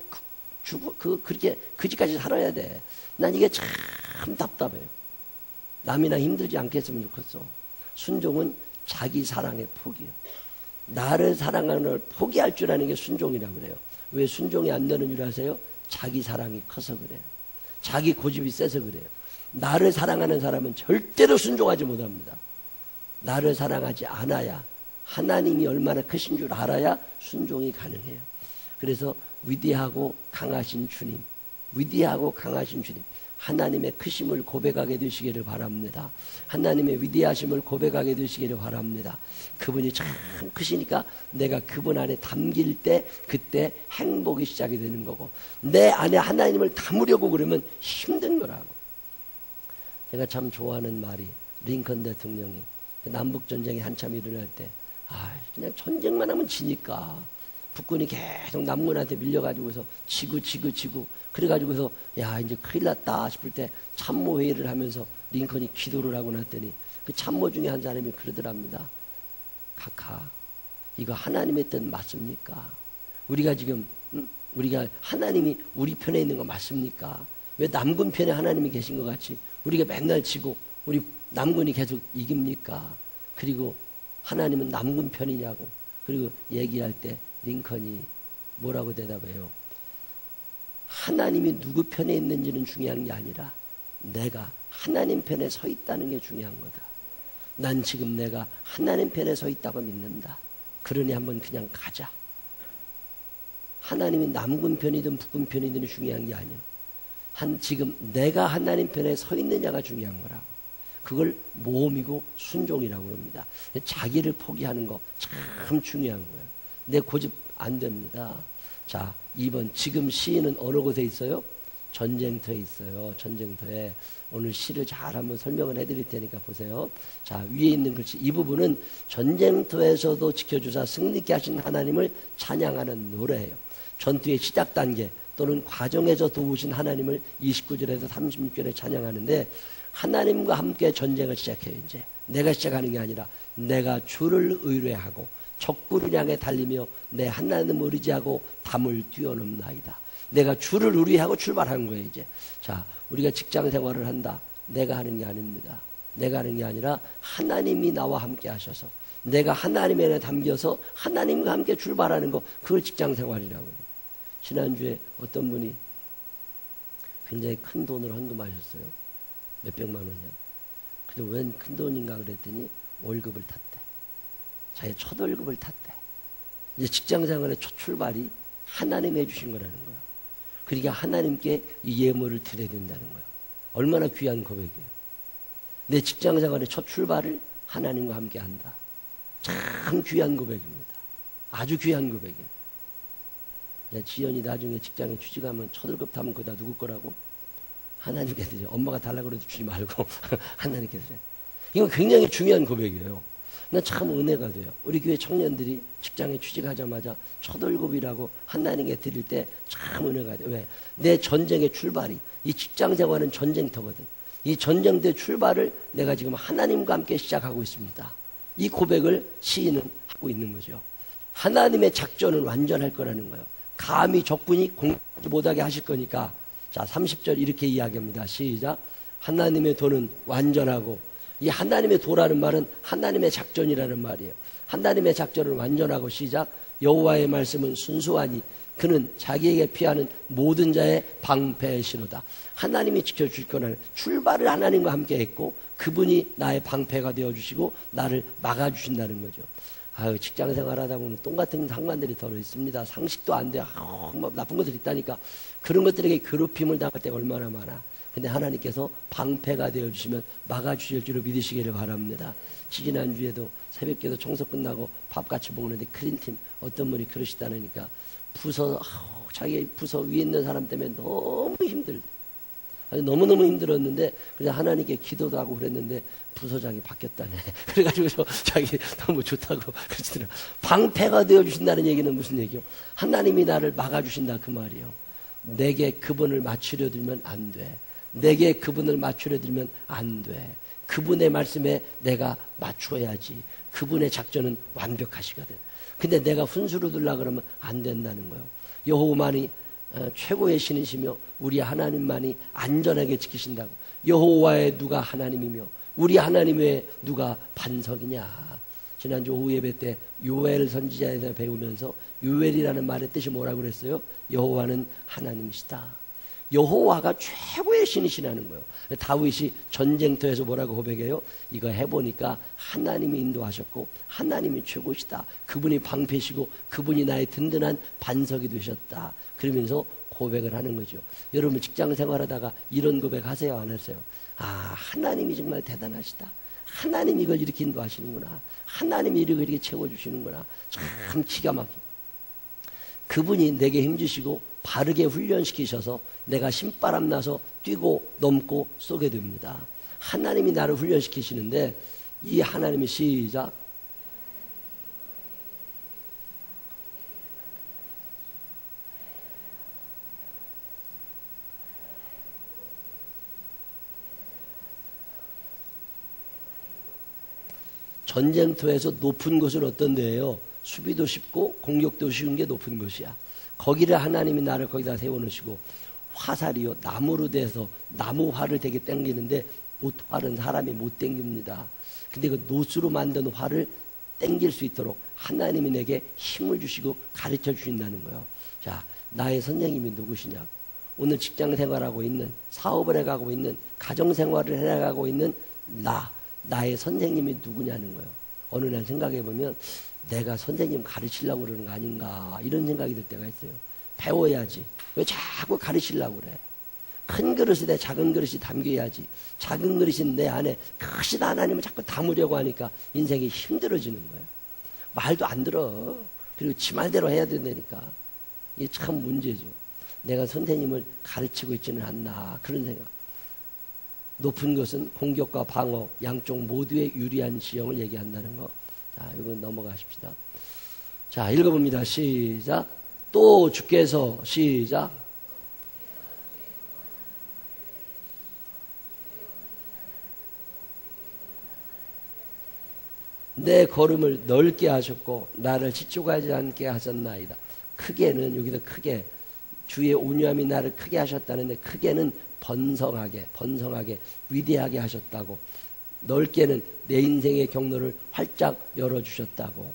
그렇게 그지까지 살아야 돼. 난 이게 참 답답해요. 남이나 힘들지 않게 했으면 좋겠어. 순종은 자기 사랑의 포기요. 나를 사랑하는 걸 포기할 줄 아는 게 순종이라고 그래요. 왜 순종이 안 되는 줄 아세요? 자기 사랑이 커서 그래요. 자기 고집이 세서 그래요. 나를 사랑하는 사람은 절대로 순종하지 못합니다. 나를 사랑하지 않아야, 하나님이 얼마나 크신 줄 알아야 순종이 가능해요. 그래서 위대하고 강하신 주님, 위대하고 강하신 주님, 하나님의 크심을 고백하게 되시기를 바랍니다. 하나님의 위대하심을 고백하게 되시기를 바랍니다. 그분이 참 크시니까 내가 그분 안에 담길 때 그때 행복이 시작이 되는 거고, 내 안에 하나님을 담으려고 그러면 힘든 거라고. 제가 참 좋아하는 말이, 링컨 대통령이 남북전쟁이 한참 일어날 때 그냥 전쟁만 하면 지니까 북군이 계속 남군한테 밀려가지고서 지고 그래가지고서 야 이제 큰일 났다 싶을 때 참모회의를 하면서 링컨이 기도를 하고 났더니 그 참모 중에 한 사람이 그러더랍니다. 카카, 이거 하나님의 뜻 맞습니까? 우리가 지금 우리가 하나님이 우리 편에 있는 거 맞습니까? 왜 남군 편에 하나님이 계신 것 같이 우리가 맨날 지고 우리 남군이 계속 이깁니까? 그리고 하나님은 남군 편이냐고. 그리고 얘기할 때 링컨이 뭐라고 대답해요? 하나님이 누구 편에 있는지는 중요한 게 아니라 내가 하나님 편에 서 있다는 게 중요한 거다. 난 지금 내가 하나님 편에 서 있다고 믿는다. 그러니 한번 그냥 가자. 하나님이 남군 편이든 북군 편이든 중요한 게 아니야. 지금 내가 하나님 편에 서 있느냐가 중요한 거라고. 그걸 모험이고 순종이라고 합니다. 자기를 포기하는 거 참 중요한 거예요. 내 고집 안 됩니다. 자, 2번. 지금 시인은 어느 곳에 있어요? 전쟁터에 있어요. 전쟁터에. 오늘 시를 잘 한번 설명을 해드릴 테니까 보세요. 자, 위에 있는 글씨. 이 부분은 전쟁터에서도 지켜주사 승리케 하신 하나님을 찬양하는 노래예요. 전투의 시작 단계 또는 과정에서 도우신 하나님을 29절에서 36절에 찬양하는데, 하나님과 함께 전쟁을 시작해요. 이제 내가 시작하는 게 아니라 내가 주를 의뢰하고 적군을 향해 달리며 내 하나님을 의지하고 담을 뛰어넘나이다. 내가 주를 의뢰하고 출발하는 거예요. 이제 자, 우리가 직장 생활을 한다. 내가 하는 게 아닙니다. 내가 하는 게 아니라 하나님이 나와 함께 하셔서 내가 하나님 안에 담겨서 하나님과 함께 출발하는 거, 그걸 직장 생활이라고 해요. 지난주에 어떤 분이 굉장히 큰 돈을 헌금하셨어요. 몇백만 원이야. 근데 웬 큰 돈인가 그랬더니 월급을 탔대. 자기 첫 월급을 탔대. 이제 직장생활의 첫 출발이 하나님이 해주신 거라는 거예요. 그러니까 하나님께 이 예물을 드려야 된다는 거예요. 얼마나 귀한 고백이에요. 내 직장생활의 첫 출발을 하나님과 함께 한다. 참 귀한 고백입니다. 아주 귀한 고백이에요. 야, 지연이 나중에 직장에 취직하면 첫 월급 타면 그거 다 누구 거라고? 하나님께 드려. 엄마가 달라고 해도 주지 말고 하나님께 드려. 이건 굉장히 중요한 고백이에요. 난 참 은혜가 돼요. 우리 교회 청년들이 직장에 취직하자마자 첫 월급이라고 하나님께 드릴 때 참 은혜가 돼요. 왜? 내 전쟁의 출발이, 이 직장 생활은 전쟁터거든. 이 전쟁터의 출발을 내가 지금 하나님과 함께 시작하고 있습니다. 이 고백을 시인은 하고 있는 거죠. 하나님의 작전은 완전할 거라는 거예요. 감히 적군이 공격하지 못하게 하실 거니까. 자, 30절 이렇게 이야기합니다. 시작. 하나님의 도는 완전하고, 이 하나님의 도라는 말은 하나님의 작전이라는 말이에요. 하나님의 작전을 완전하고, 시작. 여호와의 말씀은 순수하니 그는 자기에게 피하는 모든 자의 방패시로다. 하나님이 지켜줄 거라는 출발을 하나님과 함께 했고, 그분이 나의 방패가 되어주시고 나를 막아주신다는 거죠. 아유, 직장 생활하다 보면 똥 같은 상관들이 더 있습니다. 상식도 안 돼. 뭐 나쁜 것들이 있다니까. 그런 것들에게 괴롭힘을 당할 때가 얼마나 많아. 근데 하나님께서 방패가 되어주시면 막아주실 줄을 믿으시기를 바랍니다. 지지난주에도 새벽기도 청소 끝나고 밥 같이 먹는데 클린팀 어떤 분이 그러시다니까 자기 부서 위에 있는 사람 때문에 너무 힘들대. 너무너무 힘들었는데 그냥 하나님께 기도도 하고 그랬는데 부서장이 바뀌었다네. 그래가지고 자기 너무 좋다고 그러시더라고요. 방패가 되어주신다는 얘기는 무슨 얘기요? 하나님이 나를 막아주신다 그 말이요. 내게 그분을 맞추려 들면 안 돼. 내게 그분을 맞추려 들면 안 돼. 그분의 말씀에 내가 맞춰야지. 그분의 작전은 완벽하시거든. 근데 내가 훈수로 들라 그러면 안 된다는 거예요. 여호와만이 최고의 신이시며 우리 하나님만이 안전하게 지키신다고. 여호와의 누가 하나님이며 우리 하나님 외에 누가 반석이냐. 지난주 오후 예배 때 요엘 선지자에서 배우면서 요엘이라는 말의 뜻이 뭐라고 그랬어요? 여호와는 하나님이시다. 여호와가 최고의 신이시라는 거예요. 다윗이 전쟁터에서 뭐라고 고백해요? 이거 해보니까 하나님이 인도하셨고 하나님이 최고시다. 그분이 방패시고 그분이 나의 든든한 반석이 되셨다. 그러면서 고백을 하는 거죠. 여러분 직장 생활하다가 이런 고백 하세요? 안 하세요? 아, 하나님이 정말 대단하시다. 하나님이 이걸 이렇게 인도하시는구나. 하나님이 이렇게 채워주시는구나. 참 기가 막혀. 그분이 내게 힘주시고 바르게 훈련시키셔서 내가 신바람 나서 뛰고 넘고 쏘게 됩니다. 하나님이 나를 훈련시키시는데 이 하나님이 시작. 전쟁터에서 높은 곳은 어떤 데예요? 수비도 쉽고 공격도 쉬운 게 높은 곳이야. 거기를 하나님이 나를 거기다 세워놓으시고 화살이요 나무로 돼서 나무 활을 되게 당기는데 못활은 사람이 못 당깁니다. 근데 그 노수로 만든 활을 당길 수 있도록 하나님이 내게 힘을 주시고 가르쳐 주신다는 거예요. 자, 나의 선생님이 누구시냐고. 오늘 직장 생활하고 있는, 사업을 해가고 있는, 가정 생활을 해가고 있는 나의 선생님이 누구냐는 거예요. 어느 날 생각해 보면 내가 선생님 가르치려고 그러는 거 아닌가 이런 생각이 들 때가 있어요. 배워야지. 왜 자꾸 가르치려고 그래? 큰 그릇에 내 작은 그릇이 담겨야지. 작은 그릇인 내 안에 크신 하나님을 자꾸 담으려고 하니까 인생이 힘들어지는 거예요. 말도 안 들어. 그리고 지 말대로 해야 된다니까. 이게 참 문제죠. 내가 선생님을 가르치고 있지는 않나 그런 생각. 높은 것은 공격과 방어 양쪽 모두의 유리한 지형을 얘기한다는 거. 자, 이건 넘어가십시다. 자, 읽어봅니다. 시작. 또 주께서 시작. 내 걸음을 넓게 하셨고 나를 지쳐가지 않게 하셨나이다. 크게는 여기서 크게 주의 온유함이 나를 크게 하셨다는데 크게는 번성하게 위대하게 하셨다고. 넓게는 내 인생의 경로를 활짝 열어주셨다고.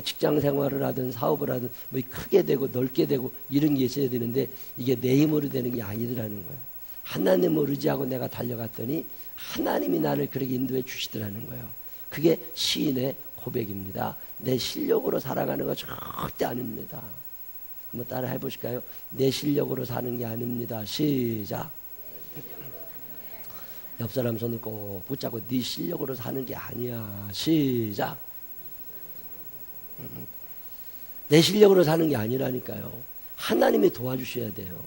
직장 생활을 하든 사업을 하든 뭐 크게 되고 넓게 되고 이런 게 있어야 되는데 이게 내 힘으로 되는 게 아니더라는 거예요. 하나님을 의지하고 내가 달려갔더니 하나님이 나를 그렇게 인도해 주시더라는 거예요. 그게 시인의 고백입니다. 내 실력으로 살아가는 거 절대 아닙니다. 한번 따라 해보실까요? 내 실력으로 사는 게 아닙니다. 시작. 옆 사람 손을 꼭 붙잡고 네 실력으로 사는 게 아니야. 시작. 내 실력으로 사는 게 아니라니까요. 하나님이 도와주셔야 돼요.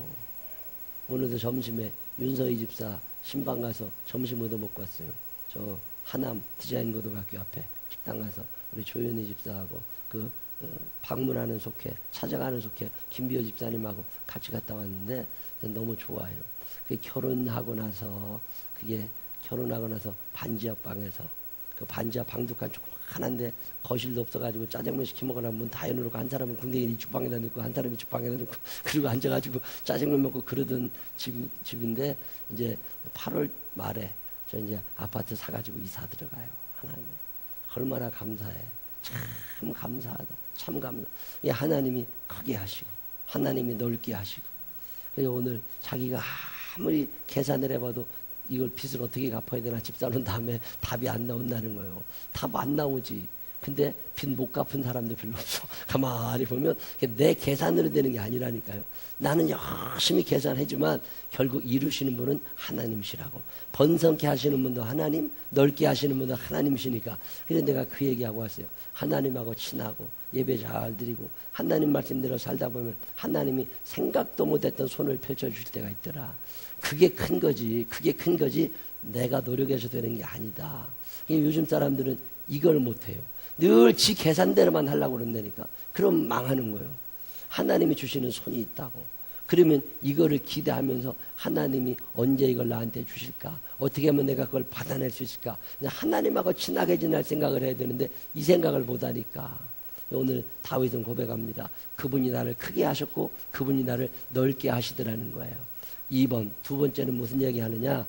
오늘도 점심에 윤서희 집사 신방 가서 점심 얻어 먹고 왔어요. 저 하남 디자인고등학교 앞에 식당 가서 우리 조현희 집사하고 그 방문하는 속회 찾아가는 속회 김비호 집사님하고 같이 갔다 왔는데 너무 좋아요. 결혼하고 나서 반지하 방에서 그 반지하 방독한 조그만한데 거실도 없어가지고 짜장면 시켜 먹으려면 문 다 열어놓고 한 사람은 궁뎅이를 이 주방에다 넣고 한 사람이 주방에다 넣고 그리고 앉아가지고 짜장면 먹고 그러던 집인데 이제 8월 말에 저 이제 아파트 사가지고 이사 들어가요. 하나님 얼마나 감사해. 참 감사하다. 참 감사. 하나님이 크게 하시고 하나님이 넓게 하시고. 그래서 오늘 자기가 아무리 계산을 해봐도 이걸 빚을 어떻게 갚아야 되나 집 사는 다음에 답이 안 나온다는 거예요. 답 안 나오지. 근데 빚 못 갚은 사람도 별로 없어. 가만히 보면 내 계산으로 되는 게 아니라니까요. 나는 열심히 계산하지만 결국 이루시는 분은 하나님이시라고. 번성케 하시는 분도 하나님, 넓게 하시는 분도 하나님이시니까. 그래서 내가 그 얘기하고 왔어요. 하나님하고 친하고 예배 잘 드리고 하나님 말씀대로 살다 보면 하나님이 생각도 못했던 손을 펼쳐주실 때가 있더라. 그게 큰 거지. 그게 큰 거지. 내가 노력해서 되는 게 아니다. 요즘 사람들은 이걸 못해요. 늘 지 계산대로만 하려고 그런다니까. 그럼 망하는 거예요. 하나님이 주시는 손이 있다고. 그러면 이거를 기대하면서 하나님이 언제 이걸 나한테 주실까? 어떻게 하면 내가 그걸 받아낼 수 있을까? 하나님하고 친하게 지낼 생각을 해야 되는데 이 생각을 못하니까. 오늘 다윗은 고백합니다. 그분이 나를 크게 하셨고 그분이 나를 넓게 하시더라는 거예요. 2번, 두 번째는 무슨 얘기 하느냐?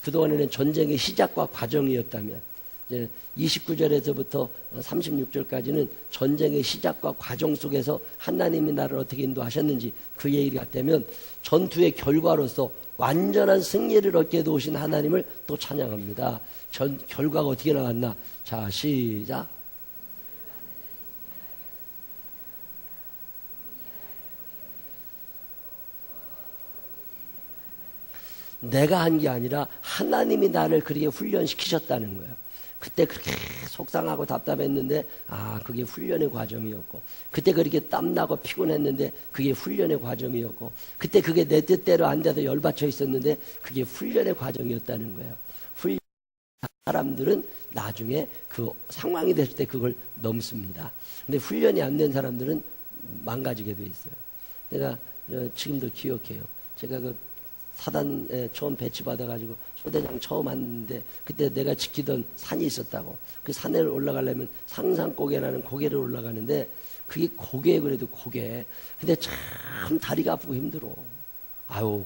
그동안에는 전쟁의 시작과 과정이었다면 이제 29절에서부터 36절까지는 전쟁의 시작과 과정 속에서 하나님이 나를 어떻게 인도하셨는지 그 얘기가 되면 전투의 결과로서 완전한 승리를 얻게 도우신 하나님을 또 찬양합니다. 결과가 어떻게 나왔나? 자, 시작. 내가 한 게 아니라 하나님이 나를 그렇게 훈련시키셨다는 거예요. 그때 그렇게 속상하고 답답했는데 그게 훈련의 과정이었고, 그때 그렇게 땀나고 피곤했는데 그게 훈련의 과정이었고, 그때 그게 내 뜻대로 안 돼서 열받쳐 있었는데 그게 훈련의 과정이었다는 거예요. 훈련 사람들은 나중에 그 상황이 됐을 때 그걸 넘습니다. 근데 훈련이 안 된 사람들은 망가지게 돼 있어요. 내가 지금도 기억해요. 제가 그 사단에 처음 배치받아가지고 소대장 처음 왔는데, 그때 내가 지키던 산이 있었다고. 그 산에 올라가려면 상산고개라는 고개를 올라가는데, 그게 고개, 그래도 고개. 근데 참 다리가 아프고 힘들어.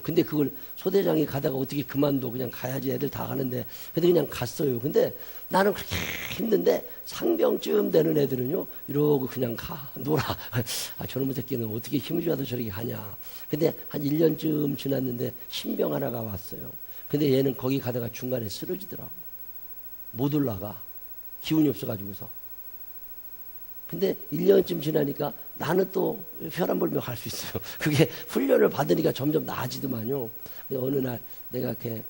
근데 그걸 소대장이 가다가 어떻게 그만둬. 그냥 가야지, 애들 다 가는데. 근데 그냥 갔어요. 근데 나는 그렇게 힘든데 상병쯤 되는 애들은요, 이러고 그냥 놀아. 저놈의 새끼는 어떻게 힘이 좋아도 저렇게 가냐. 근데 한 1년쯤 지났는데 신병 하나가 왔어요. 근데 얘는 거기 가다가 중간에 쓰러지더라고. 못 올라가. 기운이 없어가지고서. 근데 1년쯤 지나니까 나는 또 혈압 불면 갈 수 있어요. 그게 훈련을 받으니까 점점 나아지더만요. 어느 날 내가 걔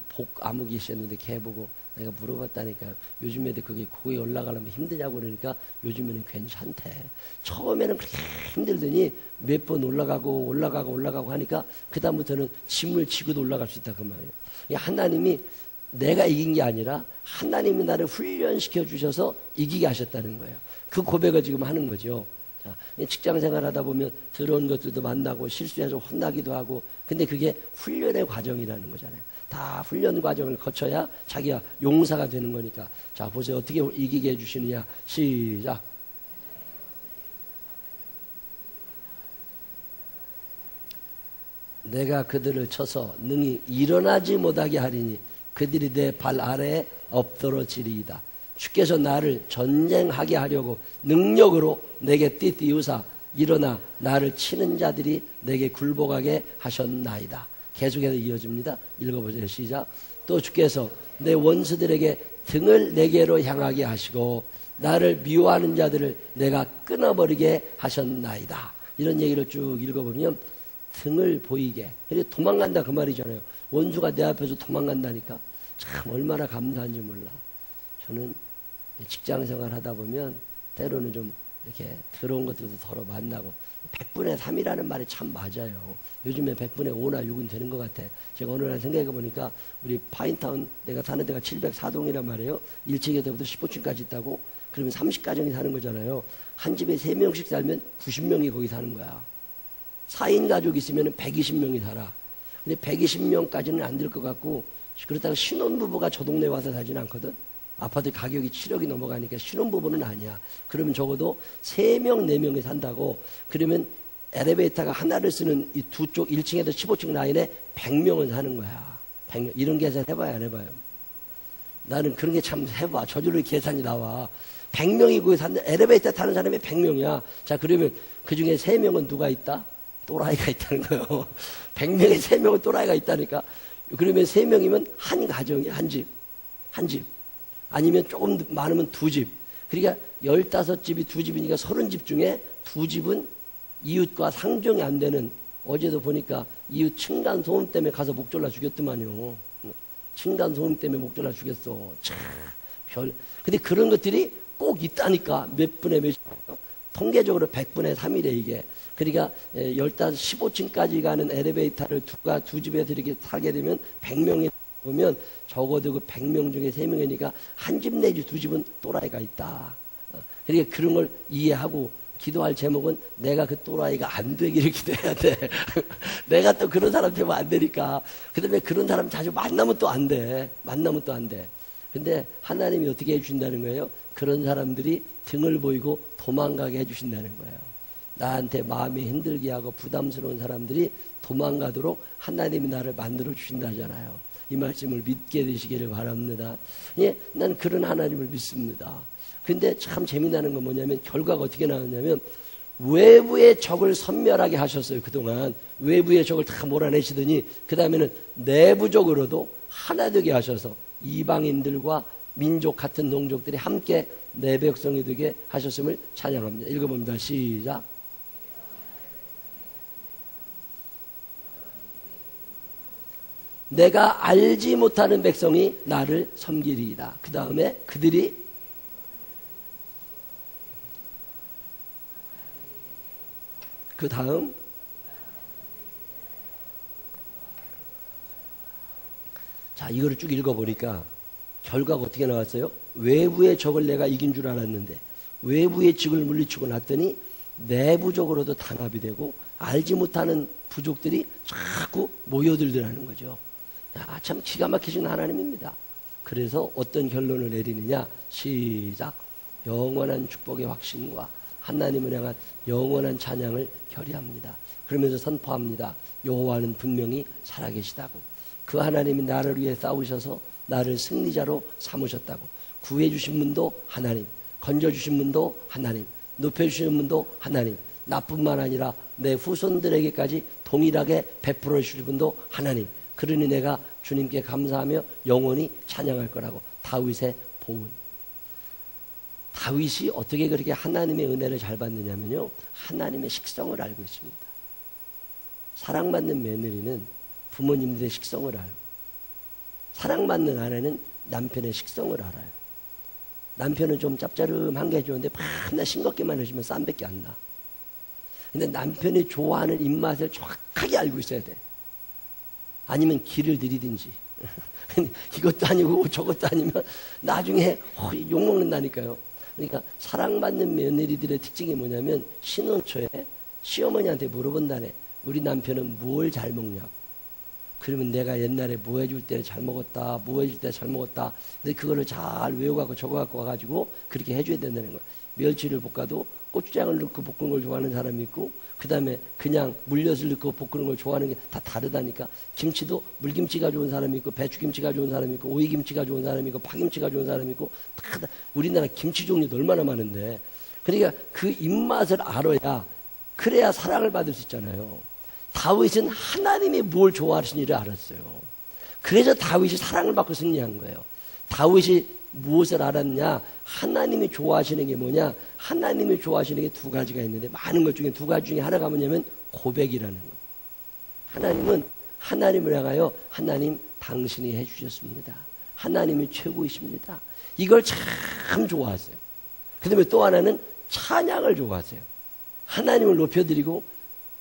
복 아무기 있었는데 걔 보고 내가 물어봤다니까. 요즘 애들 그게 고에 올라가려면 힘드냐고 그러니까 요즘에는 괜찮대. 처음에는 그렇게 힘들더니 몇 번 올라가고 하니까 그다음부터는 짐을 지고도 올라갈 수 있다 그 말이에요. 하나님이 내가 이긴 게 아니라 하나님이 나를 훈련시켜 주셔서 이기게 하셨다는 거예요. 그 고백을 지금 하는 거죠. 자, 직장 생활 하다 보면 더러운 것들도 만나고 실수해서 혼나기도 하고, 근데 그게 훈련의 과정이라는 거잖아요. 다 훈련 과정을 거쳐야 자기가 용사가 되는 거니까. 자, 보세요. 어떻게 이기게 해주시느냐. 시작. 내가 그들을 쳐서 능히 일어나지 못하게 하리니 그들이 내 발 아래에 엎드러지리이다. 주께서 나를 전쟁하게 하려고 능력으로 내게 띠띠우사 일어나 나를 치는 자들이 내게 굴복하게 하셨나이다. 계속해서 이어집니다. 읽어보세요. 시작. 또 주께서 내 원수들에게 등을 내게로 향하게 하시고 나를 미워하는 자들을 내가 끊어버리게 하셨나이다. 이런 얘기를 쭉 읽어보면 등을 보이게. 그래서 도망간다 그 말이잖아요. 원수가 내 앞에서 도망간다니까. 참 얼마나 감사한지 몰라. 저는 직장생활 하다 보면 때로는 좀 이렇게 더러운 것들도 덜어 만나고 100분의 3이라는 말이 참 맞아요. 요즘에 100분의 5나 6은 되는 것 같아. 제가 어느 날 생각해 보니까 우리 파인타운 내가 사는 데가 704동이란 말이에요. 1층에서부터 15층까지 있다고. 그러면 30가정이 사는 거잖아요. 한 집에 3명씩 살면 90명이 거기 사는 거야. 4인 가족 있으면 120명이 살아. 근데 120명까지는 안 될 것 같고, 그렇다고 신혼부부가 저 동네에 와서 살지는 않거든. 아파트 가격이 7억이 넘어가니까 신혼부부는 아니야. 그러면 적어도 3명, 4명이 산다고. 그러면 엘리베이터가 하나를 쓰는 이 두 쪽 1층에서 15층 라인에 100명은 사는 거야. 100명. 이런 계산 해봐야 안 해봐요? 나는 그런 게 참 해봐. 저절로 계산이 나와. 100명이고 엘리베이터 타는 사람이 100명이야. 자, 그러면 그 중에 3명은 누가 있다? 또라이가 있다는 거예요. 100명에 3명은 또라이가 있다니까. 그러면 3명이면 한 가정이 한 집. 아니면 조금 많으면 2집. 그러니까 15집이 2집이니까 30집 중에 2집은 이웃과 상종이 안 되는, 어제도 보니까 이웃 층간소음 때문에 가서 목 졸라 죽였더만요. 층간소음 때문에 목 졸라 죽였어. 참, 근데 그런 것들이 꼭 있다니까. 몇 분의 몇, 통계적으로 100분의 3이래, 이게. 그러니까 15층까지 가는 엘리베이터를 두 집에서 이렇게 타게 되면 100명이 보면 적어도 그 100명 중에 3명이니까 한 집 내지 2집은 또라이가 있다. 그러니까 그런 걸 이해하고 기도할 제목은 내가 그 또라이가 안 되기를 기도해야 돼. 내가 또 그런 사람 되면 안 되니까. 그 다음에 그런 사람 자주 만나면 또 안 돼. 근데 하나님이 어떻게 해주신다는 거예요? 그런 사람들이 등을 보이고 도망가게 해주신다는 거예요. 나한테 마음이 힘들게 하고 부담스러운 사람들이 도망가도록 하나님이 나를 만들어 주신다잖아요. 이 말씀을 믿게 되시기를 바랍니다. 예, 난 그런 하나님을 믿습니다. 근데 참 재미나는 건 뭐냐면 결과가 어떻게 나왔냐면 외부의 적을 섬멸하게 하셨어요. 그동안 외부의 적을 다 몰아내시더니 그 다음에는 내부적으로도 하나 되게 하셔서 이방인들과 민족 같은 동족들이 함께 내 백성이 되게 하셨음을 찬양합니다. 읽어봅니다. 시작. 내가 알지 못하는 백성이 나를 섬기리이다. 그 다음에 그들이 그 다음 자 이거를 쭉 읽어보니까 결과가 어떻게 나왔어요? 외부의 적을 내가 이긴 줄 알았는데 외부의 적을 물리치고 났더니 내부적으로도 단합이 되고 알지 못하는 부족들이 자꾸 모여들더라는 거죠. 야, 참 기가 막히신 하나님입니다. 그래서 어떤 결론을 내리느냐? 시작. 영원한 축복의 확신과 하나님을 향한 영원한 찬양을 결의합니다. 그러면서 선포합니다. 여호와는 분명히 살아계시다고. 그 하나님이 나를 위해 싸우셔서 나를 승리자로 삼으셨다고. 구해주신 분도 하나님, 건져주신 분도 하나님, 높여주신 분도 하나님, 나뿐만 아니라 내 후손들에게까지 동일하게 베풀어 주실 분도 하나님. 그러니 내가 주님께 감사하며 영원히 찬양할 거라고. 다윗의 보은. 다윗이 어떻게 그렇게 하나님의 은혜를 잘 받느냐면요, 하나님의 식성을 알고 있습니다. 사랑받는 며느리는 부모님들의 식성을 알고, 사랑받는 아내는 남편의 식성을 알아요. 남편은 좀 짭짤한 게 좋은데 맨날 싱겁게만 해주면 쌈밖에 안 나. 근데 남편이 좋아하는 입맛을 정확하게 알고 있어야 돼. 아니면 길을 들이든지 이것도 아니고 저것도 아니면 나중에 욕먹는다니까요. 그러니까 사랑받는 며느리들의 특징이 뭐냐면 신혼초에 시어머니한테 물어본다네. 우리 남편은 뭘 잘 먹냐고. 그러면 내가 옛날에 뭐 해줄 때 잘 먹었다, 뭐 해줄 때 잘 먹었다. 근데 그거를 잘 외워갖고 적어갖고 와가지고 그렇게 해줘야 된다는 거예요. 멸치를 볶아도 고추장을 넣고 볶는 걸 좋아하는 사람이 있고, 그 다음에 그냥 물엿을 넣고 볶는 걸 좋아하는 게 다 다르다니까. 김치도 물김치가 좋은 사람이 있고, 배추김치가 좋은 사람이 있고, 오이김치가 좋은 사람이 있고, 파김치가 좋은 사람이 있고, 다 우리나라 김치 종류도 얼마나 많은데. 그러니까 그 입맛을 알아야, 그래야 사랑을 받을 수 있잖아요. 다윗은 하나님이 뭘 좋아하시는지를 알았어요. 그래서 다윗이 사랑을 받고 승리한 거예요. 다윗이 무엇을 알았냐? 하나님이 좋아하시는 게 뭐냐? 하나님이 좋아하시는 게 두 가지가 있는데, 많은 것 중에 두 가지 중에 하나가 뭐냐면 고백이라는 거예요. 하나님은 하나님을 향하여 하나님 당신이 해주셨습니다. 하나님이 최고이십니다. 이걸 참 좋아하세요. 그 다음에 또 하나는 찬양을 좋아하세요. 하나님을 높여드리고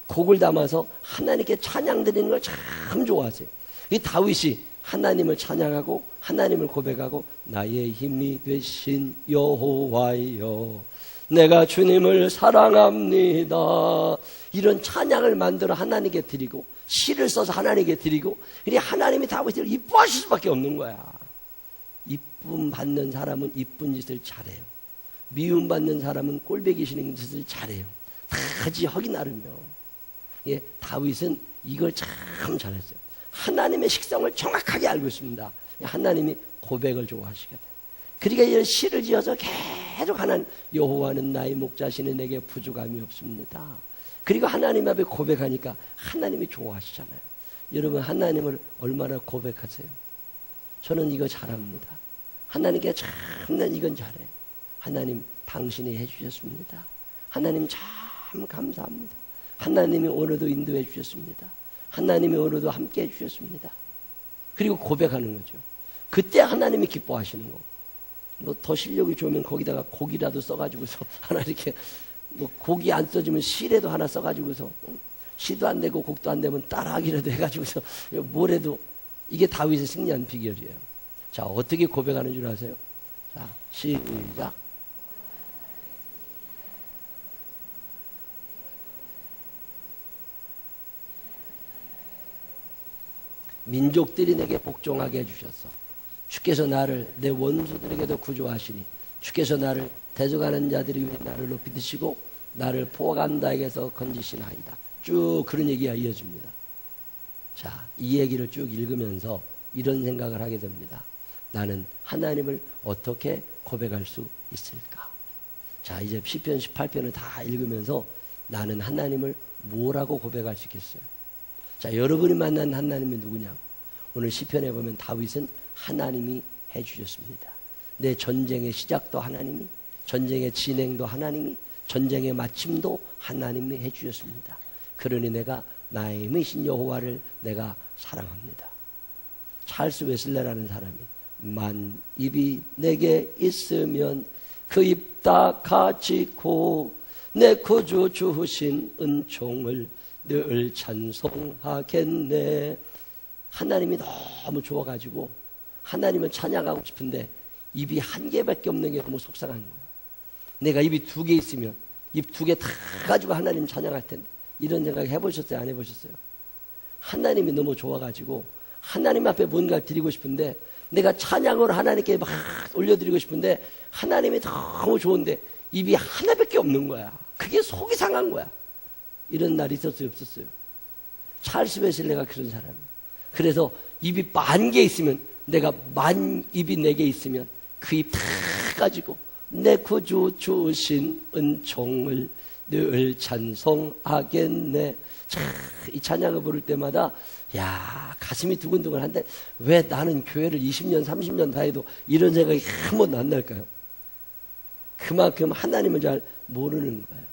곡을 담아서 하나님께 찬양 드리는 걸 참 좋아하세요. 이 다윗이 하나님을 찬양하고 하나님을 고백하고 나의 힘이 되신 여호와여 내가 주님을 사랑합니다. 이런 찬양을 만들어 하나님께 드리고 시를 써서 하나님께 드리고, 그래 하나님이 다윗을 이뻐하실 수밖에 없는 거야. 이쁨 받는 사람은 이쁜 짓을 잘해요. 미움 받는 사람은 꼴배기 싫은 짓을 잘해요. 다 지 허기 나르며. 예, 다윗은 이걸 참 잘했어요. 하나님의 식성을 정확하게 알고 있습니다. 하나님이 고백을 좋아하시게 돼요. 그러니까 이런 시를 지어서 계속 하나님, 여호와는 나의 목자시니 내게 부족함이 없습니다. 그리고 하나님 앞에 고백하니까 하나님이 좋아하시잖아요. 여러분 하나님을 얼마나 고백하세요? 저는 이거 잘합니다. 하나님께 참 난 이건 잘해. 하나님 당신이 해주셨습니다. 하나님 참 감사합니다. 하나님이 오늘도 인도해 주셨습니다. 하나님이 오늘도 함께 해주셨습니다. 그리고 고백하는 거죠. 그때 하나님이 기뻐하시는 거고. 뭐 더 실력이 좋으면 거기다가 곡이라도 써가지고서 하나 이렇게 뭐 곡이 안 써지면 시라도 하나 써가지고서 시도 안 되고 곡도 안 되면 따라하기라도 해가지고서 뭘 해도 이게 다윗의 승리한 비결이에요. 자, 어떻게 고백하는 줄 아세요? 자, 시작. 민족들이 내게 복종하게 해주셨어. 주께서 나를 내 원수들에게도 구조하시니 주께서 나를 대적하는 자들이 위해 나를 높이 드시고 나를 포간다에게서 건지시나이다. 쭉 그런 얘기가 이어집니다. 자, 이 얘기를 쭉 읽으면서 이런 생각을 하게 됩니다. 나는 하나님을 어떻게 고백할 수 있을까? 자, 이제 시편 18편을 다 읽으면서 나는 하나님을 뭐라고 고백할 수 있겠어요? 자, 여러분이 만난 하나님이 누구냐고. 오늘 시편에 보면 다윗은 하나님이 해주셨습니다. 내 전쟁의 시작도 하나님이, 전쟁의 진행도 하나님이, 전쟁의 마침도 하나님이 해주셨습니다. 그러니 내가 나의 힘이신 여호와를 내가 사랑합니다. 찰스 웨슬레라는 사람이 만 입이 내게 있으면 그 입 다 가지고 내 구주 주신 은총을 늘 찬송하겠네. 하나님이 너무 좋아가지고 하나님을 찬양하고 싶은데 입이 한 개밖에 없는 게 너무 속상한 거예요. 내가 입이 2개 있으면 입 2개 다 가지고 하나님 찬양할 텐데. 이런 생각 해보셨어요? 안 해보셨어요? 하나님이 너무 좋아가지고 하나님 앞에 뭔가를 드리고 싶은데 내가 찬양으로 하나님께 막 올려드리고 싶은데 하나님이 너무 좋은데 입이 하나밖에 없는 거야. 그게 속이 상한 거야. 이런 날이 있었어요? 없었어요? 찰스 웨슬레가 그런 사람이에요. 그래서 입이 10,000개 있으면 내가 입이 4개 있으면 그 입 다 가지고 내 구주 주신 은총을 늘 찬송하겠네. 자, 이 찬양을 부를 때마다 야, 가슴이 두근두근한데 왜 나는 교회를 20년 30년 다해도 이런 생각이 한 번도 안 날까요? 그만큼 하나님을 잘 모르는 거예요.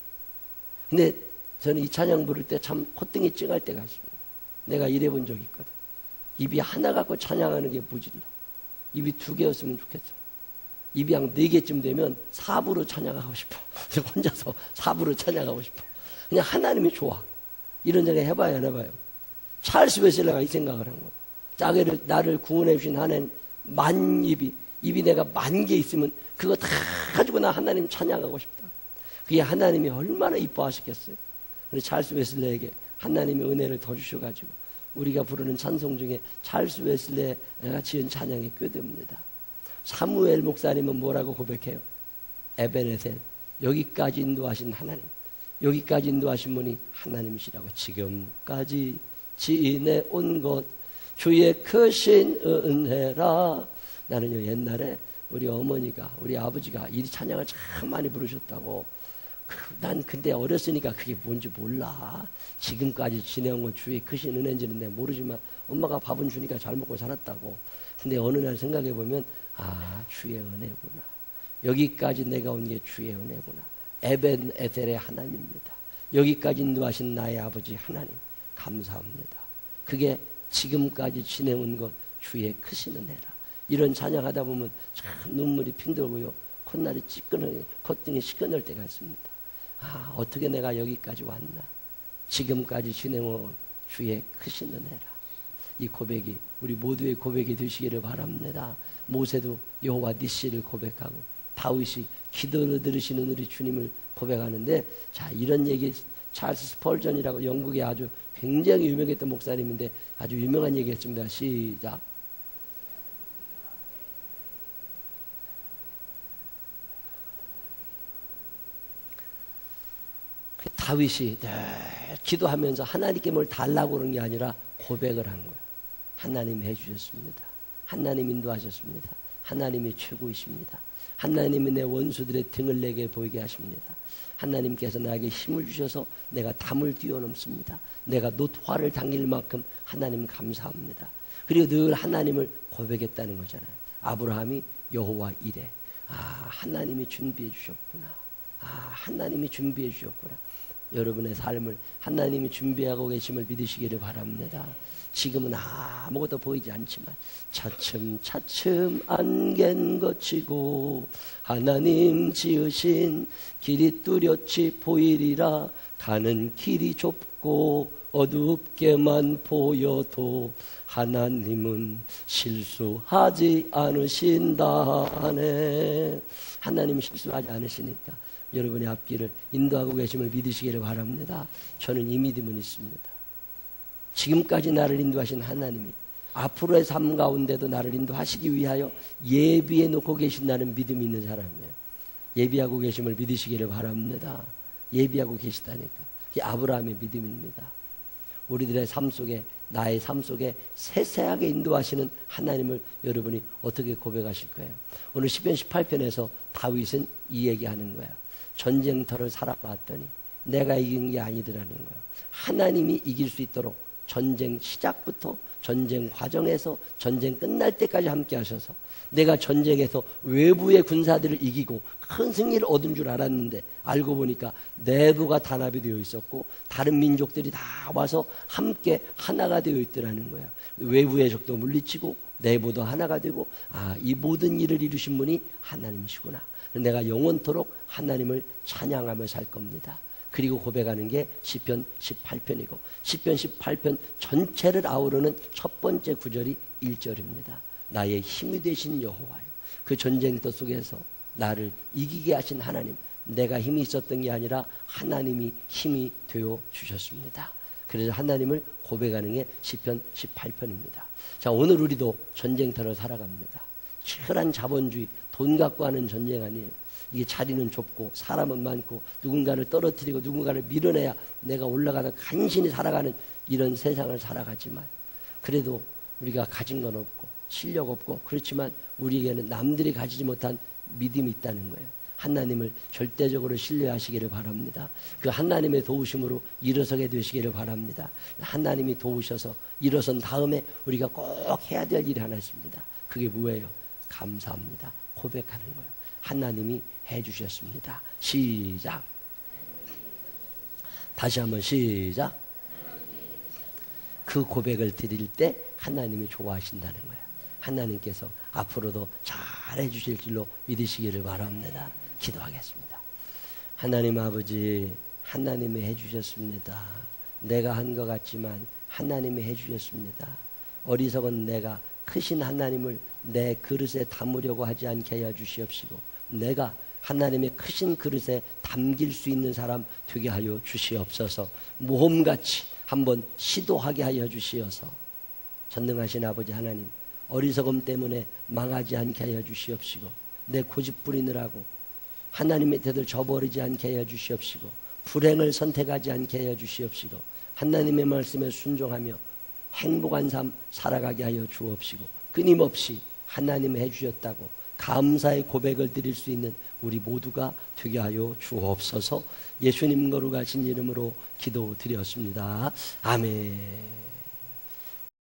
근데 저는 이 찬양 부를 때 참 콧등이 찡할 때가 있습니다. 내가 이래 본 적이 있거든. 입이 하나 갖고 찬양하는 게 모질라. 입이 2개였으면 좋겠어. 입이 한 4개쯤 되면 4부로 찬양하고 싶어. 혼자서 4부로 찬양하고 싶어. 그냥 하나님이 좋아. 이런 생각 해봐요, 안 해봐요? 찰스 웨슬레가 이 생각을 한 거예요. 자기를, 나를 구원해 주신 하나님, 입이 내가 10,000개 있으면 그거 다 가지고 나 하나님 찬양하고 싶다. 그게 하나님이 얼마나 이뻐하셨겠어요. 그래서 찰스 웨슬레에게 하나님의 은혜를 더 주셔가지고 우리가 부르는 찬송 중에 찰스 웨슬레가 지은 찬양이 꽤 됩니다. 사무엘 목사님은 뭐라고 고백해요? 에베네셀, 여기까지 인도하신 하나님, 여기까지 인도하신 분이 하나님이시라고. 지금까지 지내온 것 주의 크신 은혜라. 나는요, 옛날에 우리 어머니가, 우리 아버지가 이 찬양을 참 많이 부르셨다고. 난 근데 어렸으니까 그게 뭔지 몰라. 지금까지 지내온 건 주의 크신 은혜인지는 내가 모르지만 엄마가 밥은 주니까 잘 먹고 살았다고. 근데 어느 날 생각해 보면 아, 주의 은혜구나. 여기까지 내가 온 게 주의 은혜구나. 에벤 에셀의 하나님입니다. 여기까지 인도하신 나의 아버지 하나님 감사합니다. 그게 지금까지 지내온 것 주의 크신 은혜라. 이런 찬양하다 보면 참 눈물이 핑들고요, 콧날이 찌끈하게, 콧등이 시꺼널 때가 있습니다. 아, 어떻게 내가 여기까지 왔나. 지금까지 지내온 주의 크신 은혜라. 이 고백이 우리 모두의 고백이 되시기를 바랍니다. 모세도 여호와 니시를 고백하고 다윗이 기도를 들으시는 우리 주님을 고백하는데, 자, 이런 얘기, 찰스 스펄전이라고 영국의 아주 굉장히 유명했던 목사님인데 아주 유명한 얘기 했습니다. 시작. 다윗이 기도하면서 하나님께 뭘 달라고 그런 게 아니라 고백을 한 거예요. 하나님 해주셨습니다. 하나님 인도하셨습니다. 하나님이 최고이십니다. 하나님이 내 원수들의 등을 내게 보이게 하십니다. 하나님께서 나에게 힘을 주셔서 내가 담을 뛰어넘습니다. 내가 놋화를 당길 만큼 하나님 감사합니다. 그리고 늘 하나님을 고백했다는 거잖아요. 아브라함이 여호와 이레. 아, 하나님이 준비해 주셨구나. 아, 하나님이 준비해 주셨구나. 여러분의 삶을 하나님이 준비하고 계심을 믿으시기를 바랍니다. 지금은 아무것도 보이지 않지만 차츰차츰 안갠 것이고 하나님 지으신 길이 뚜렷이 보이리라. 가는 길이 좁고 어둡게만 보여도 하나님은 실수하지 않으신다네. 하나님은 실수하지 않으시니까 여러분의 앞길을 인도하고 계심을 믿으시기를 바랍니다. 저는 이 믿음은 있습니다. 지금까지 나를 인도하신 하나님이 앞으로의 삶 가운데도 나를 인도하시기 위하여 예비해 놓고 계신다는 믿음이 있는 사람이에요. 예비하고 계심을 믿으시기를 바랍니다. 예비하고 계시다니까. 그게 아브라함의 믿음입니다. 우리들의 삶 속에, 나의 삶 속에 세세하게 인도하시는 하나님을 여러분이 어떻게 고백하실 거예요? 오늘 시편 18편에서 다윗은 이 얘기하는 거예요. 전쟁터를 살아봤더니 내가 이긴 게 아니더라는 거예요. 하나님이 이길 수 있도록 전쟁 시작부터 전쟁 과정에서 전쟁 끝날 때까지 함께 하셔서 내가 전쟁에서 외부의 군사들을 이기고 큰 승리를 얻은 줄 알았는데 알고 보니까 내부가 단합이 되어 있었고 다른 민족들이 다 와서 함께 하나가 되어 있더라는 거예요. 외부의 적도 물리치고 내부도 하나가 되고 이 모든 일을 이루신 분이 하나님이시구나. 내가 영원토록 하나님을 찬양하며 살 겁니다. 그리고 고백하는 게 시편 18편이고 시편 18편 전체를 아우르는 첫 번째 구절이 1절입니다. 나의 힘이 되신 여호와요. 그 전쟁터 속에서 나를 이기게 하신 하나님, 내가 힘이 있었던 게 아니라 하나님이 힘이 되어 주셨습니다. 그래서 하나님을 고백하는 게 시편 18편입니다. 자, 오늘 우리도 전쟁터를 살아갑니다. 치열한 자본주의, 돈 갖고 하는 전쟁 아니에요. 이게 자리는 좁고 사람은 많고 누군가를 떨어뜨리고 누군가를 밀어내야 내가 올라가서 간신히 살아가는 이런 세상을 살아가지만 그래도 우리가 가진 건 없고 실력 없고 그렇지만 우리에게는 남들이 가지지 못한 믿음이 있다는 거예요. 하나님을 절대적으로 신뢰하시기를 바랍니다. 그 하나님의 도우심으로 일어서게 되시기를 바랍니다. 하나님이 도우셔서 일어선 다음에 우리가 꼭 해야 될 일이 하나 있습니다. 그게 뭐예요? 감사합니다. 고백하는 거예요. 하나님이 해주셨습니다. 시작. 다시 한번 시작. 그 고백을 드릴 때 하나님이 좋아하신다는 거예요. 하나님께서 앞으로도 잘 해주실 줄로 믿으시기를 바랍니다. 기도하겠습니다. 하나님 아버지, 하나님이 해주셨습니다. 내가 한 것 같지만 하나님이 해주셨습니다. 어리석은 내가 크신 하나님을 내 그릇에 담으려고 하지 않게 하여 주시옵시고 내가 하나님의 크신 그릇에 담길 수 있는 사람 되게 하여 주시옵소서. 모험같이 한번 시도하게 하여 주시어서 전능하신 아버지 하나님, 어리석음 때문에 망하지 않게 하여 주시옵시고 내 고집 부리느라고 하나님의 뜻을 저버리지 않게 하여 주시옵시고 불행을 선택하지 않게 하여 주시옵시고 하나님의 말씀에 순종하며 행복한 삶 살아가게 하여 주옵시고 끊임없이 하나님이 해주셨다고 감사의 고백을 드릴 수 있는 우리 모두가 되게 하여 주옵소서. 예수님 거룩하신 이름으로 기도드렸습니다. 아멘.